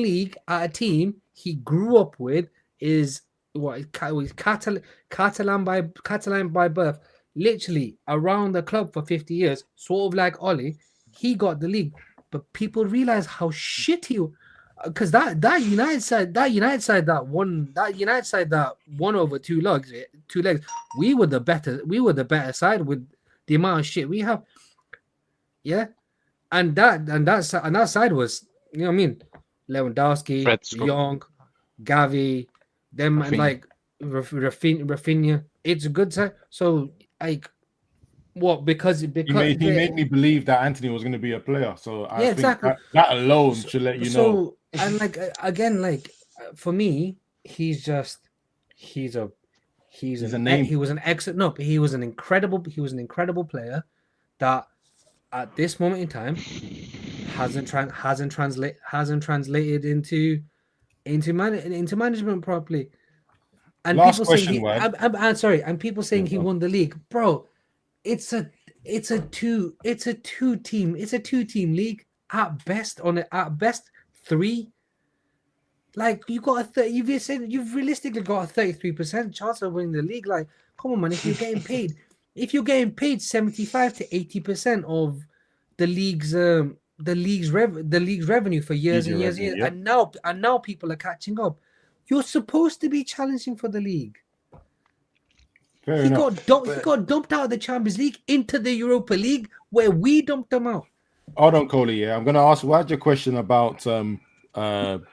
league at a team he grew up with. Is what Catalan by birth, literally around the club for 50 years, sort of like Oli. He got the league, but people realize how shitty, because that United side that won over two legs. We were the better side with the amount of shit we have. Yeah, and that side was, you know what I mean, Lewandowski, Young, Gavi, them, and like Rafinha. It's a good side. So like, what? Because he made me believe that Anthony was going to be a player. So I think that alone should let you know. And like again, like for me, he was an incredible player that at this moment in time hasn't translated into management properly. And Last people question, saying I'm sorry, and people saying he won the league, bro. It's a two team league at best. At best 3. Like you've realistically got a 33% chance of winning the league. Like, come on, man! If you're getting paid 75 to 80% of the league's revenue for years and years, and now people are catching up. You're supposed to be challenging for the league. He got dumped out of the Champions League into the Europa League, where we dumped them out. Hold on, Coley. Yeah, I'm going to ask your question about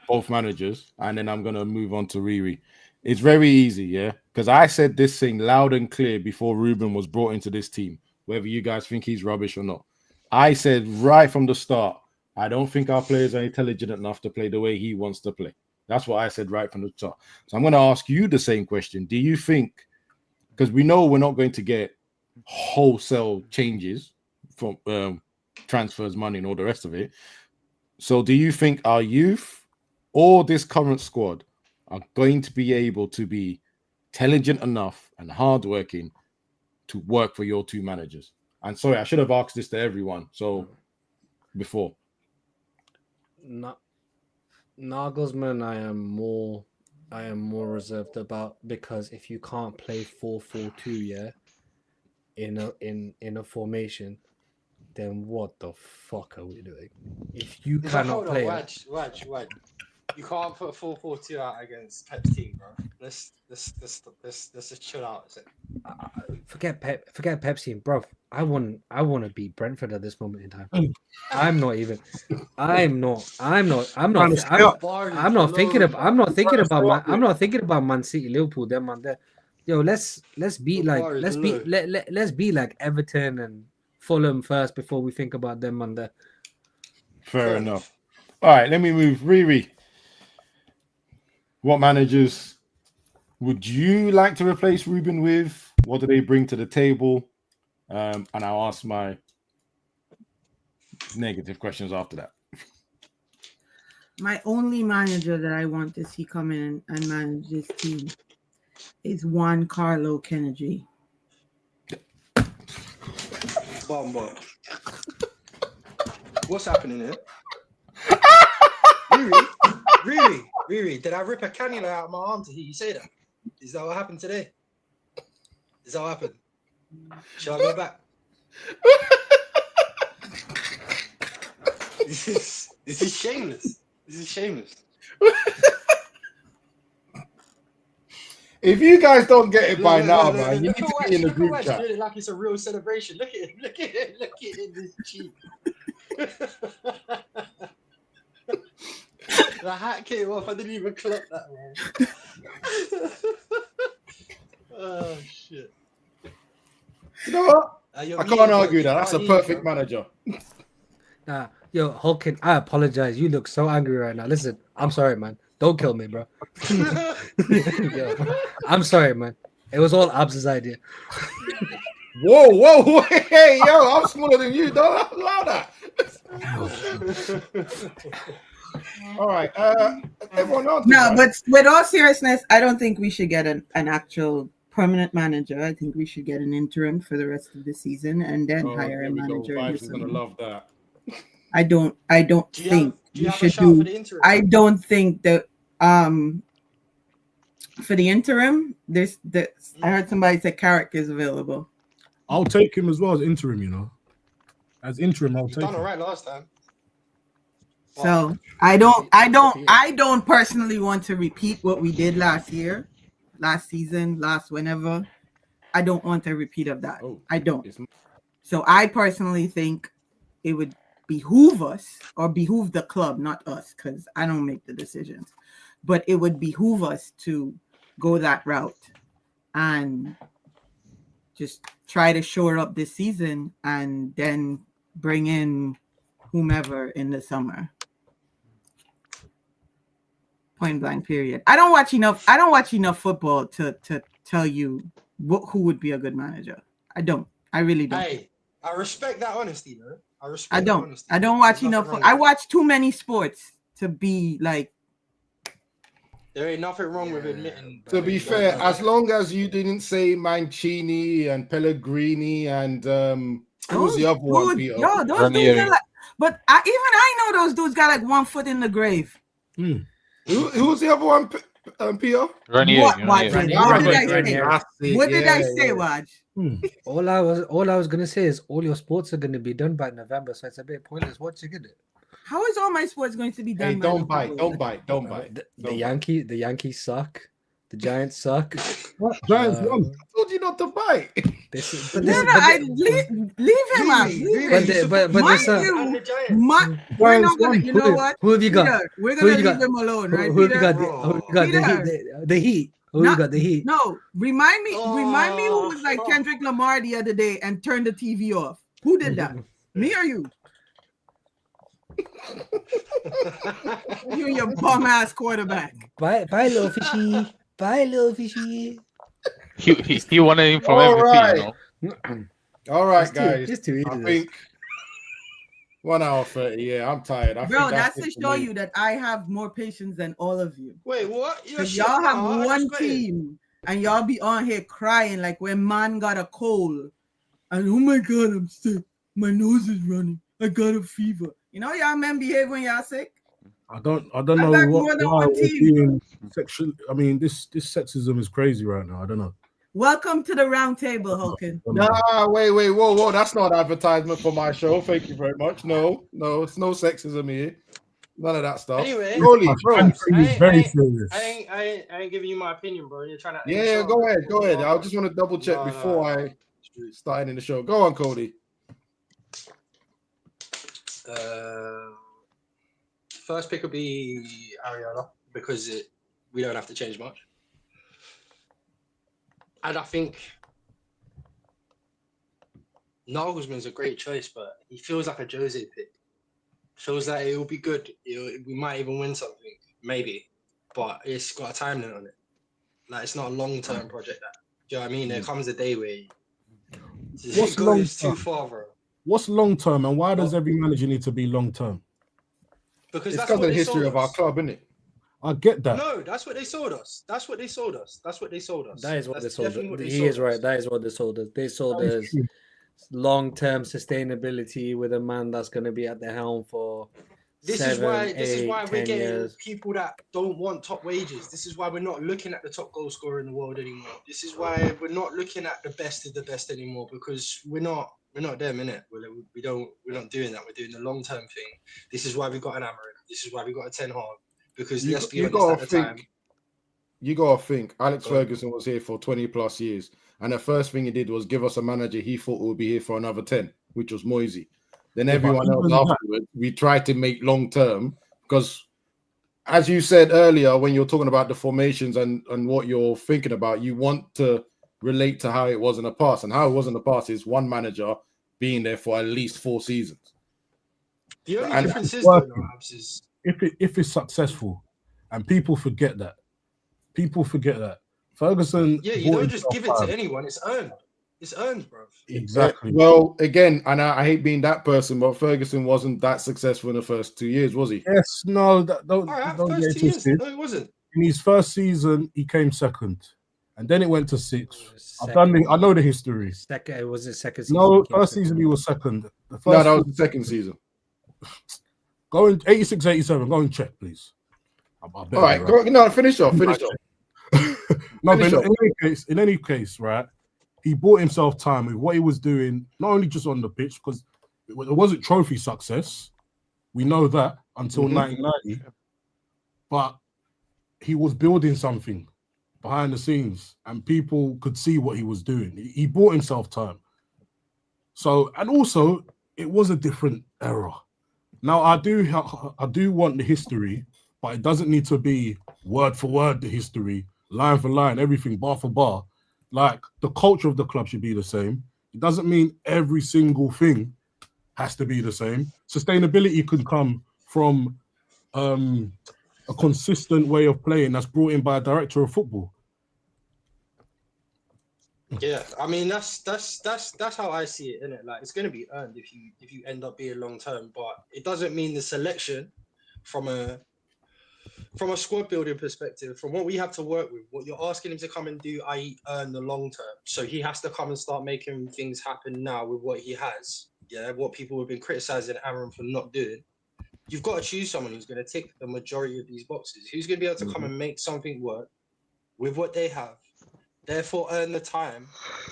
both managers, and then I'm going to move on to Riri. It's very easy, yeah, because I said this thing loud and clear before Ruben was brought into this team, whether you guys think he's rubbish or not. I said right from the start, I don't think our players are intelligent enough to play the way he wants to play. That's what I said right from the start. So I'm going to ask you the same question. Do you think, because we know we're not going to get wholesale changes from transfers, money, and all the rest of it. So do you think our youth or this current squad are going to be able to be intelligent enough and hardworking to work for your two managers? And sorry, I should have asked this to everyone. So before. Nagelsmann, I am more reserved about, because if you can't play 4-4-2, in a formation, then what the fuck are we doing? If you cannot play, Waj. You can't put 4-4-2 out against Pep's team, bro. Let's just chill out. Forget Pep's team, bro. I want to beat Brentford at this moment in time. I'm not thinking about Man City, Liverpool, them man there. Yo, let's beat like Everton and Fulham first before we think about them man there. Fair enough. All right, let me move. Riri, what managers would you like to replace Ruben with? What do they bring to the table? And I'll ask my negative questions after that. My only manager that I want to see come in and manage this team is Juan Carlo Kennedy. Bomba. What's happening here? Riri, did I rip a cannula out of my arm to hear you say that? Is that what happened today? Is that what happened? Shall I go back? This is shameless. This is shameless. If you guys don't get it by now, man, you need to be in the group chat. Doing it like it's a real celebration. Look at it, this cheek. The hat came off. I didn't even clock that, man. Oh shit! You know what? I can't argue that. That's a perfect manager. Yo, Hulkin, I apologize. You look so angry right now. Listen, I'm sorry, man. Don't kill me, bro. Yo, I'm sorry, man. It was all Abs's idea. Whoa, hey, yo, I'm smaller than you. Don't allow that. All right. Everyone else. No, but with all seriousness, I don't think we should get an actual permanent manager. I think we should get an interim for the rest of the season and then hire a manager. Vibes is gonna love that. I don't think you should do. I don't think that for the interim, I heard somebody say Carrick is available. I'll take him as well as interim. You know, as interim, I'll take him. Done all right last time. So I don't personally want to repeat what we did last year, last season, whenever. I don't want a repeat of that. I don't. So I personally think it would behoove us, or behoove the club, not us, because I don't make the decisions, but it would behoove us to go that route and just try to shore up this season and then bring in whomever in the summer. Point blank. Period. I don't watch enough football to tell you who would be a good manager. I don't. I really don't. Hey, I respect that honesty, though. I don't watch enough. I watch too many sports to be like. There ain't nothing wrong with admitting. To be fair, as long as you didn't say Mancini and Pellegrini and who was the other one, Peter? Yo, those dudes are like, but even I know those dudes got like one foot in the grave. Who was the other one, Peter? What did I say, Waj? All I was gonna say is all your sports are gonna be done by November, so it's a bit pointless watching it. How is all my sports going to be done? Hey, don't bite. The Yankees suck. The Giants suck. What? Giants won. I told you not to bite. Leave him out. We're not gonna. You know what? Who have you got? Peter, we're gonna leave him alone, right? Who have you got? The Heat. Who you got? The Heat. No, remind me who was like Kendrick Lamar the other day and turned the TV off. Who did that? Me or you? You and your bum ass quarterback. Bye, little fishy. Bye, little fishy. He wanted him from MVP, you know? All right, guys. It's too easy. I think 1 hour 30. Yeah, I'm tired. Bro, that's to show you that I have more patience than all of you. Wait, what? Y'all have one team and y'all be on here crying like when man got a cold and oh my god, I'm sick. My nose is running. I got a fever. You know, y'all men behave when y'all sick. I don't know why we're being sexual. I mean, this sexism is crazy right now. I don't know. Welcome to the round table, Hogan. Nah, wait, whoa. That's not advertisement for my show. Thank you very much. No, it's no sexism here. None of that stuff. Anyway, I ain't giving you my opinion, bro. You're trying to. Yeah, go ahead. I just want to double check before I start in the show. Go on, Cody. First pick will be Ariana because we don't have to change much. And I think Nagelsmann's a great choice, but he feels like a Jose pick. Feels like it will be good. We might even win something, maybe. But it's got a time limit on it. Like, it's not a long-term project. Do you know what I mean? There comes a day where it goes too far, bro. What's long-term, and why does every manager need to be long-term? Because it's because of the history of our club, isn't it? I get that. No, that's what they sold us. That is what they sold us. He is right. That is what they sold us. They sold us long-term sustainability with a man that's going to be at the helm for This is why we're getting years. People that don't want top wages. This is why we're not looking at the top goal scorer in the world anymore. This is why we're not looking at the best of the best anymore, because we're not them, innit? We're not doing that. We're doing the long-term thing. This is why we got an Amarin. This is why we got a Ten Hag. Because let's be honest, at the time. You gotta think Alex Ferguson was here for 20 plus years, and the first thing he did was give us a manager he thought would be here for another 10, which was Moisey. Then everyone else afterwards, we tried to make long term, because as you said earlier, when you're talking about the formations and what you're thinking about, you want to relate to how it was in the past, and how it was in the past is one manager being there for at least 4 seasons. The only difference is if it's successful, and people forget that. Ferguson. Yeah, you don't just give it to anyone. It's earned. It's earned, bro. Exactly. Well, again, and I hate being that person, but Ferguson wasn't that successful in the first 2 years, was he? Yes, no, don't get twisted. No, it wasn't. In his first season, he came second, and then it went to 6. I know the history. Second, was it second season? No, first season he was second. That was the second season. Go in 86, 87. Go and check, please. All right, finish off. No, but in any case, right? He bought himself time with what he was doing, not only just on the pitch, because it wasn't trophy success. We know that until 1990. But he was building something behind the scenes, and people could see what he was doing. He bought himself time. So, and also, it was a different era. Now, I do want the history, but it doesn't need to be word for word the history, line for line, everything, bar for bar. Like, the culture of the club should be the same. It doesn't mean every single thing has to be the same. Sustainability can come from a consistent way of playing that's brought in by a director of football. Yeah, I mean that's how I see it, innit? Like it's going to be earned if you end up being long term, but it doesn't mean the selection from a squad building perspective, from what we have to work with, what you're asking him to come and do, i.e. earn the long term. So he has to come and start making things happen now with what he has. Yeah, what people have been criticizing Aaron for not doing. You've got to choose someone who's going to tick the majority of these boxes, who's going to be able to come and make something work with what they have, therefore earn the time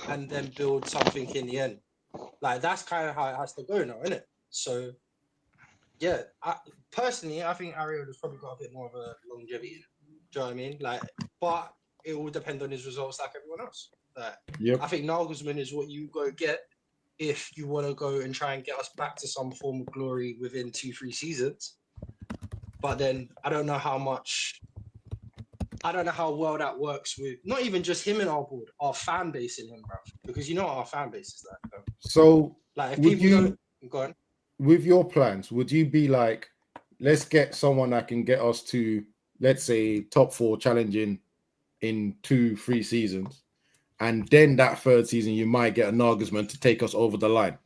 and then build something in the end. Like that's kind of how it has to go now, isn't it? So yeah, I think Ariola's probably got a bit more of a longevity. Do you know what I mean? Like, but it will depend on his results like everyone else. Like, I think Nagelsmann is what you go get if you want to go and try and get us back to some form of glory within 2-3 seasons. But then I don't know how well that works with not even just him and our board, our fan base in him, bro. Because you know what our fan base is like. Bro. So, like, if people don't go on. With your plans, would you be like, let's get someone that can get us to, let's say, top 4 challenging in 2-3 seasons, and then that 3rd season you might get a Nagelsmann to take us over the line?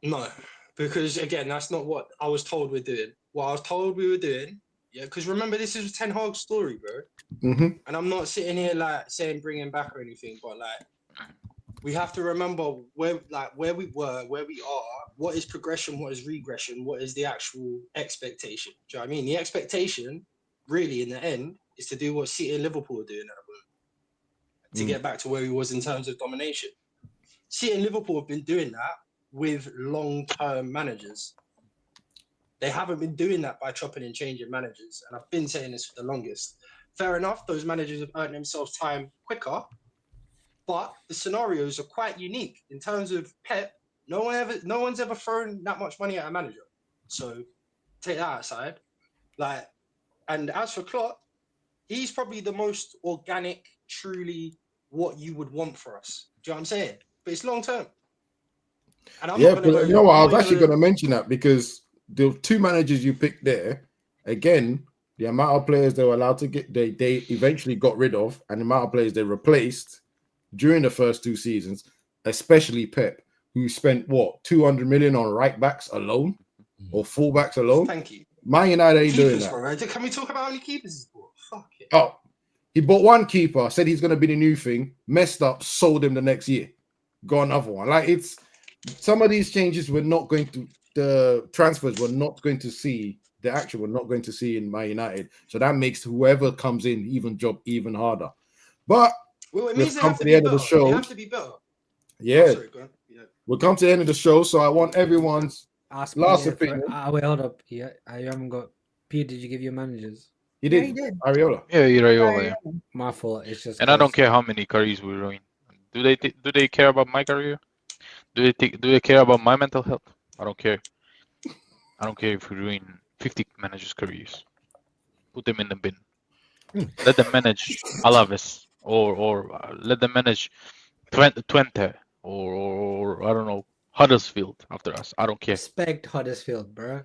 No, because again, that's not what I was told we're doing. What I was told we were doing, yeah, because remember, this is Ten Hag's story, bro. And I'm not sitting here like saying bring him back or anything, but like we have to remember where we were, where we are, what is progression, what is regression, what is the actual expectation. Do you know what I mean? The expectation, really, in the end, is to do what City and Liverpool are doing at the moment, to get back to where he was in terms of domination. City and Liverpool have been doing that with long-term managers. They haven't been doing that by chopping and changing managers, and I've been saying this for the longest. Fair enough, those managers have earned themselves time quicker, but the scenarios are quite unique. In terms of Pep, no one's ever thrown that much money at a manager. So take that aside. Like, and as for Klopp, he's probably the most organic, truly what you would want for us. Do you know what I'm saying? But it's long term. And I'm not gonna go, you know what? I was actually going to mention that because the 2 managers you picked there, again, the amount of players they were allowed to get, they eventually got rid of, and the amount of players they replaced during the first 2 seasons, especially Pep, who spent what 200 million on right backs alone or full backs alone. Thank you. Man United ain't doing that. Bro, can we talk about how many keepers he's bought? Fuck it. Oh, he bought 1 keeper, said he's going to be the new thing, messed up, sold him the next year, got another one. Like, it's some of these changes we're not going to, the transfers we're not going to see, the action we're not going to see in Man United. So that makes whoever comes in even harder. But well, it means we've come to the end of the show. They have to be better. Yeah. Oh, sorry, go on. Yeah. We'll come to the end of the show, so I want everyone's last opinion. Wait, hold up. Yeah, I haven't got. Pete, did you give your managers? You did. Yeah, he did. Ariola. Yeah, Areola. Yeah. My fault. It's just. And I don't care how many careers we ruin. Do they care about my career? Do they care about my mental health? I don't care. I don't care if we ruin 50 managers' careers. Put them in the bin. Let them manage Alaves or let them manage Twente or I don't know, Huddersfield after us. I don't care. Respect Huddersfield, bro.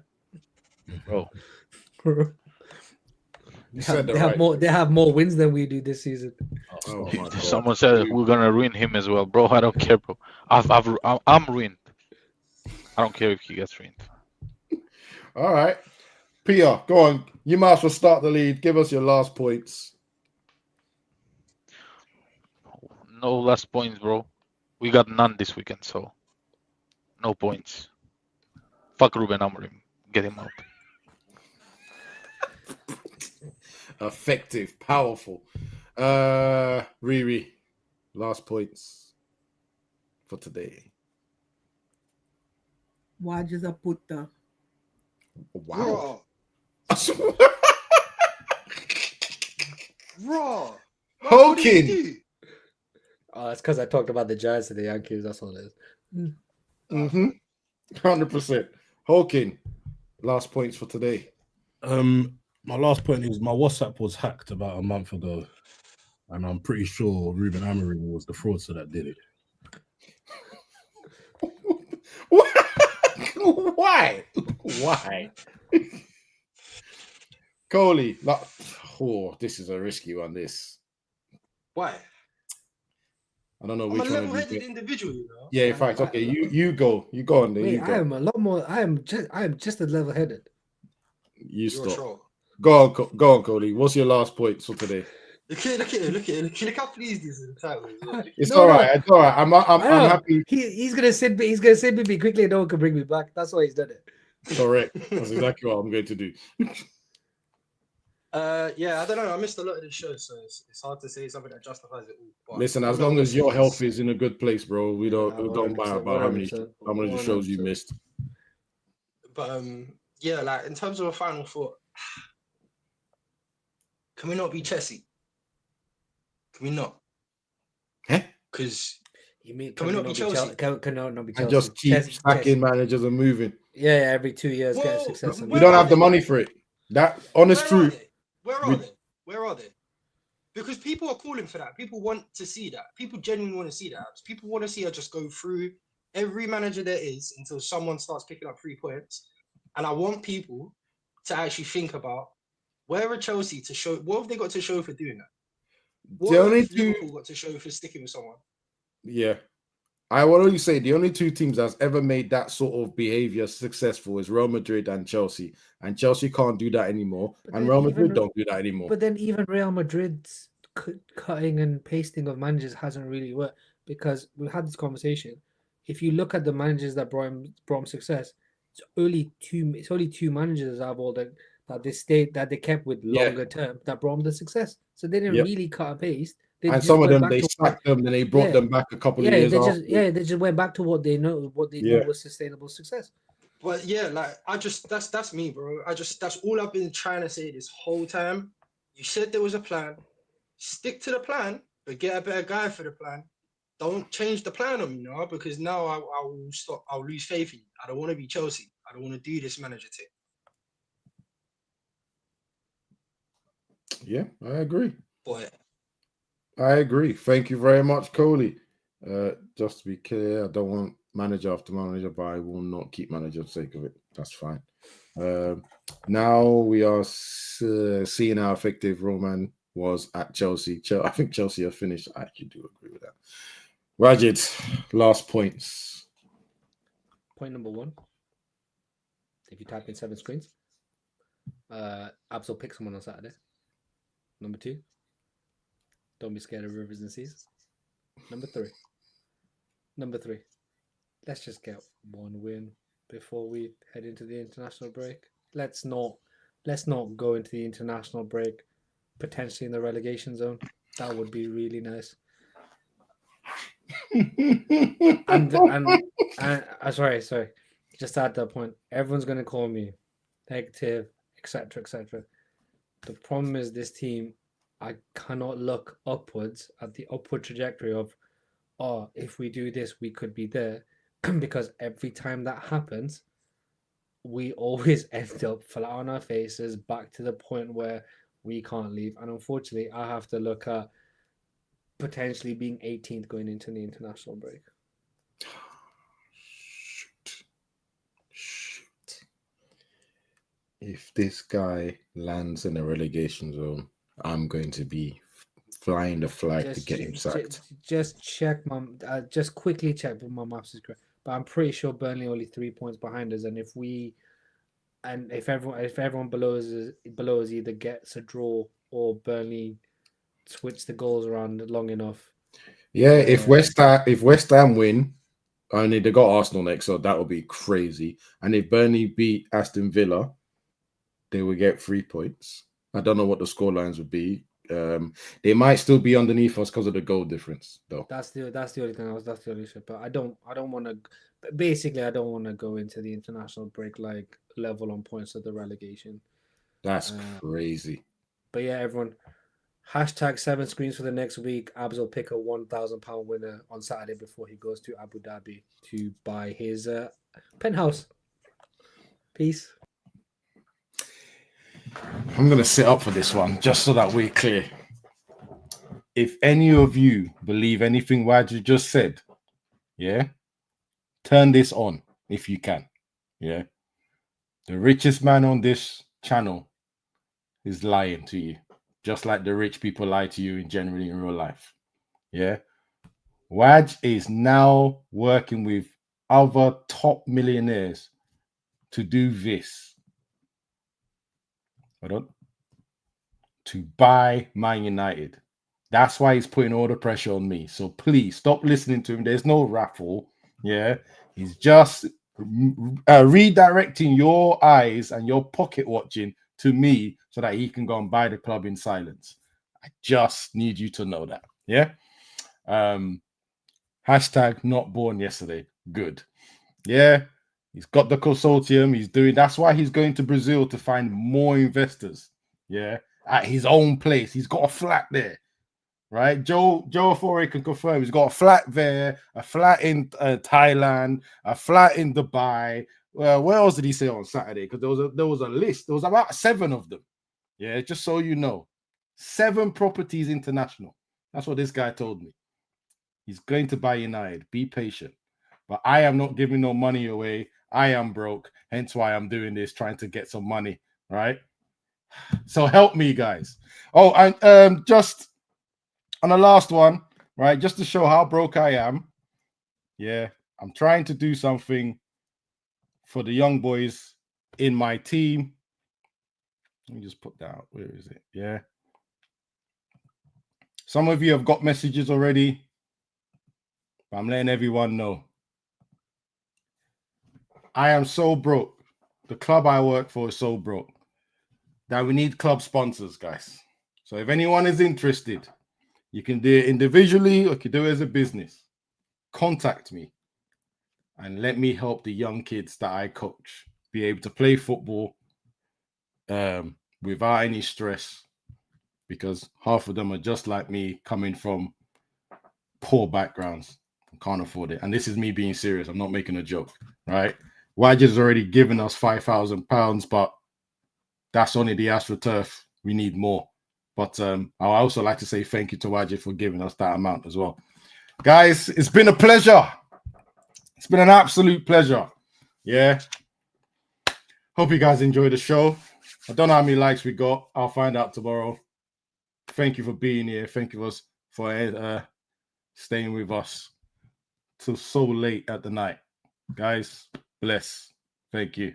They have more wins than we do this season. Someone said we're gonna ruin him as well, bro. I don't care, bro. I'm ruined. I don't care if he gets ruined. All right, Pia, go on. You might as well start the lead. Give us your last points. No last points, bro. We got none this weekend, so no points. Fuck Ruben Amorim. Get him out. Effective, powerful. Riri, last points for today. Wages a putta. Wow. Raw. Hokin. Oh, it's because I talked about the Giants and the Yankees. That's all it is. 100%. Hokin, last points for today. My last point is my WhatsApp was hacked about a month ago, and I'm pretty sure Ruben Amorim was the fraudster that did it. Why? Why? Coley, this is a risky one. This. Why? I don't know I'm which a one. level-headed individual, you know. Yeah, in fact, okay, you go on there. Wait, I am a lot more. I am just as level-headed. You You're stop. Go on, Cody. What's your last point for today? Look how pleased he is in the title. It's all right. It's all right. I'm happy. He's gonna send me quickly, and no one can bring me back. That's why he's done it. Correct. That's exactly what I'm going to do. Yeah, I don't know. I missed a lot of the show, so it's hard to say something that justifies it all. But listen, as long as your health is in a good place, bro, we don't matter about how many shows you missed. But yeah, like in terms of a final thought, can we not be Chelsea? Can we not? Because can we not be Chelsea? Can not be Chelsea? And just keep stacking managers and moving. Yeah, every 2 years get success. We don't have the money for it. That honest truth. Where are they? Where are they? Because people are calling for that. People want to see that. People genuinely want to see that. People want to see her just go through every manager there is until someone starts picking up 3 points. And I want people to actually think about where are Chelsea to show. What have they got to show for doing that? What have Liverpool got to show for sticking with someone? Yeah. I will only say the only 2 teams that's ever made that sort of behavior successful is Real Madrid and Chelsea. And Chelsea can't do that anymore. And Real Madrid don't do that anymore. But then even Real Madrid's cutting and pasting of managers hasn't really worked, because we had this conversation. If you look at the managers that brought him success, it's only two managers out of all that they kept with longer term that brought them the success. So they didn't really cut and paste. And some of them, they sacked them and they brought them back a couple of years after. They just went back to what they know was sustainable success. But yeah, like that's me, bro. That's all I've been trying to say this whole time. You said there was a plan. Stick to the plan, but get a better guy for the plan. Don't change the plan on me now, because now I will stop. I'll lose faith in you. I don't want to be Chelsea. I don't want to do this manager thing. Yeah, I agree. Boy. I agree. Thank you very much, Coley. Just to be clear, I don't want manager after manager, but I will not keep manager for the sake of it. That's fine. Now we are seeing how effective Roman was at Chelsea. I think Chelsea are finished. I actually do agree with that. Rajid, last points. Point number 1. If you type in 7 screens, Abs will pick someone on Saturday. Number 2. Don't be scared of rivers and seas. Number 3. Let's just get 1 win before we head into the international break. Let's not go into the international break potentially in the relegation zone. That would be really nice. and sorry. Just to add that point, everyone's going to call me negative, etc. The problem is this team. I cannot look upwards at the upward trajectory of, if we do this, we could be there. Because every time that happens, we always end up flat on our faces, back to the point where we can't leave. And unfortunately, I have to look at potentially being 18th going into the international break. Shoot. If this guy lands in a relegation zone, I'm going to be flying the flag to get him sacked. Just check just quickly check if my maths is correct. But I'm pretty sure Burnley only 3 points behind us, and if everyone below us either gets a draw or Burnley switch the goals around long enough. Yeah, if West Ham win, only they got Arsenal next, so that would be crazy. And if Burnley beat Aston Villa, they will get 3 points. I don't know what the scorelines would be. They might still be underneath us because of the goal difference, though. That's the only thing. That's the only issue. But I don't want to. Basically, I don't want to go into the international break like level on points of the relegation. That's crazy. But yeah, everyone. Hashtag 7 screens for the next week. Abs will pick a £1,000 winner on Saturday before he goes to Abu Dhabi to buy his penthouse. Peace. I'm going to sit up for this one just so that we're clear. If any of you believe anything Waju just said, yeah, turn this on if you can. Yeah. The richest man on this channel is lying to you, just like the rich people lie to you generally in real life. Yeah. Waj is now working with other top millionaires to do this. Hold on. To buy Man United. That's why he's putting all the pressure on me. So please stop listening to him. There's no raffle. Yeah. He's just redirecting your eyes and your pocket watching to me so that he can go and buy the club in silence. I just need you to know that. Yeah. Hashtag not born yesterday. Good. Yeah. He's got the consortium. He's doing. That's why he's going to Brazil to find more investors. Yeah. At his own place. He's got a flat there. Right. Joe Afore can confirm he's got a flat there, a flat in Thailand, a flat in Dubai. Well, where else did he say on Saturday? Because there was a list. There was about 7 of them. Yeah, just so you know. 7 properties international. That's what this guy told me. He's going to buy United. Be patient. But I am not giving no money away. I am broke. Hence why I'm doing this, trying to get some money. Right? So help me, guys. Oh, and just on the last one, right? Just to show how broke I am. Yeah, I'm trying to do something for the young boys in my team. Let me just put that out. Where is it? Yeah. Some of you have got messages already, but I'm letting everyone know. I am so broke. The club I work for is so broke that we need club sponsors, guys. So if anyone is interested, you can do it individually or you can do it as a business. Contact me and let me help the young kids that I coach be able to play football without any stress, because half of them are just like me, coming from poor backgrounds, can't afford it. And this is me being serious. I'm not making a joke, right? Waj has already given us £5,000, but that's only the AstroTurf. We need more. But I also like to say thank you to Waj for giving us that amount as well. Guys, it's been a pleasure. It's been an absolute pleasure. Yeah. Hope you guys enjoyed the show. I don't know how many likes we got. I'll find out tomorrow. Thank you for being here. Thank you for staying with us till so late at the night. Guys, bless. Thank you.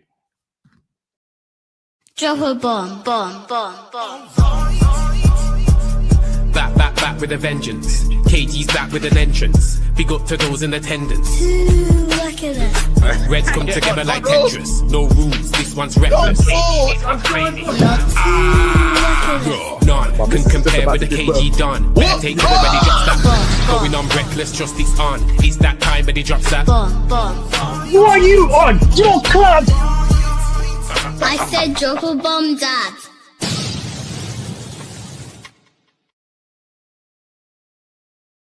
Drop a bomb, bomb, bomb, bomb. Back with a vengeance. KG's back with an entrance. Big up to those in attendance. Look at that. Reds come together like Tetris. No rules, this one's reckless. None can compare with the KG done. Better take cover when he drops that. Going on reckless, just it's on. It's that time when he drops that. Bomb, bomb. Who are you on your club? I said drop a bomb, Dad.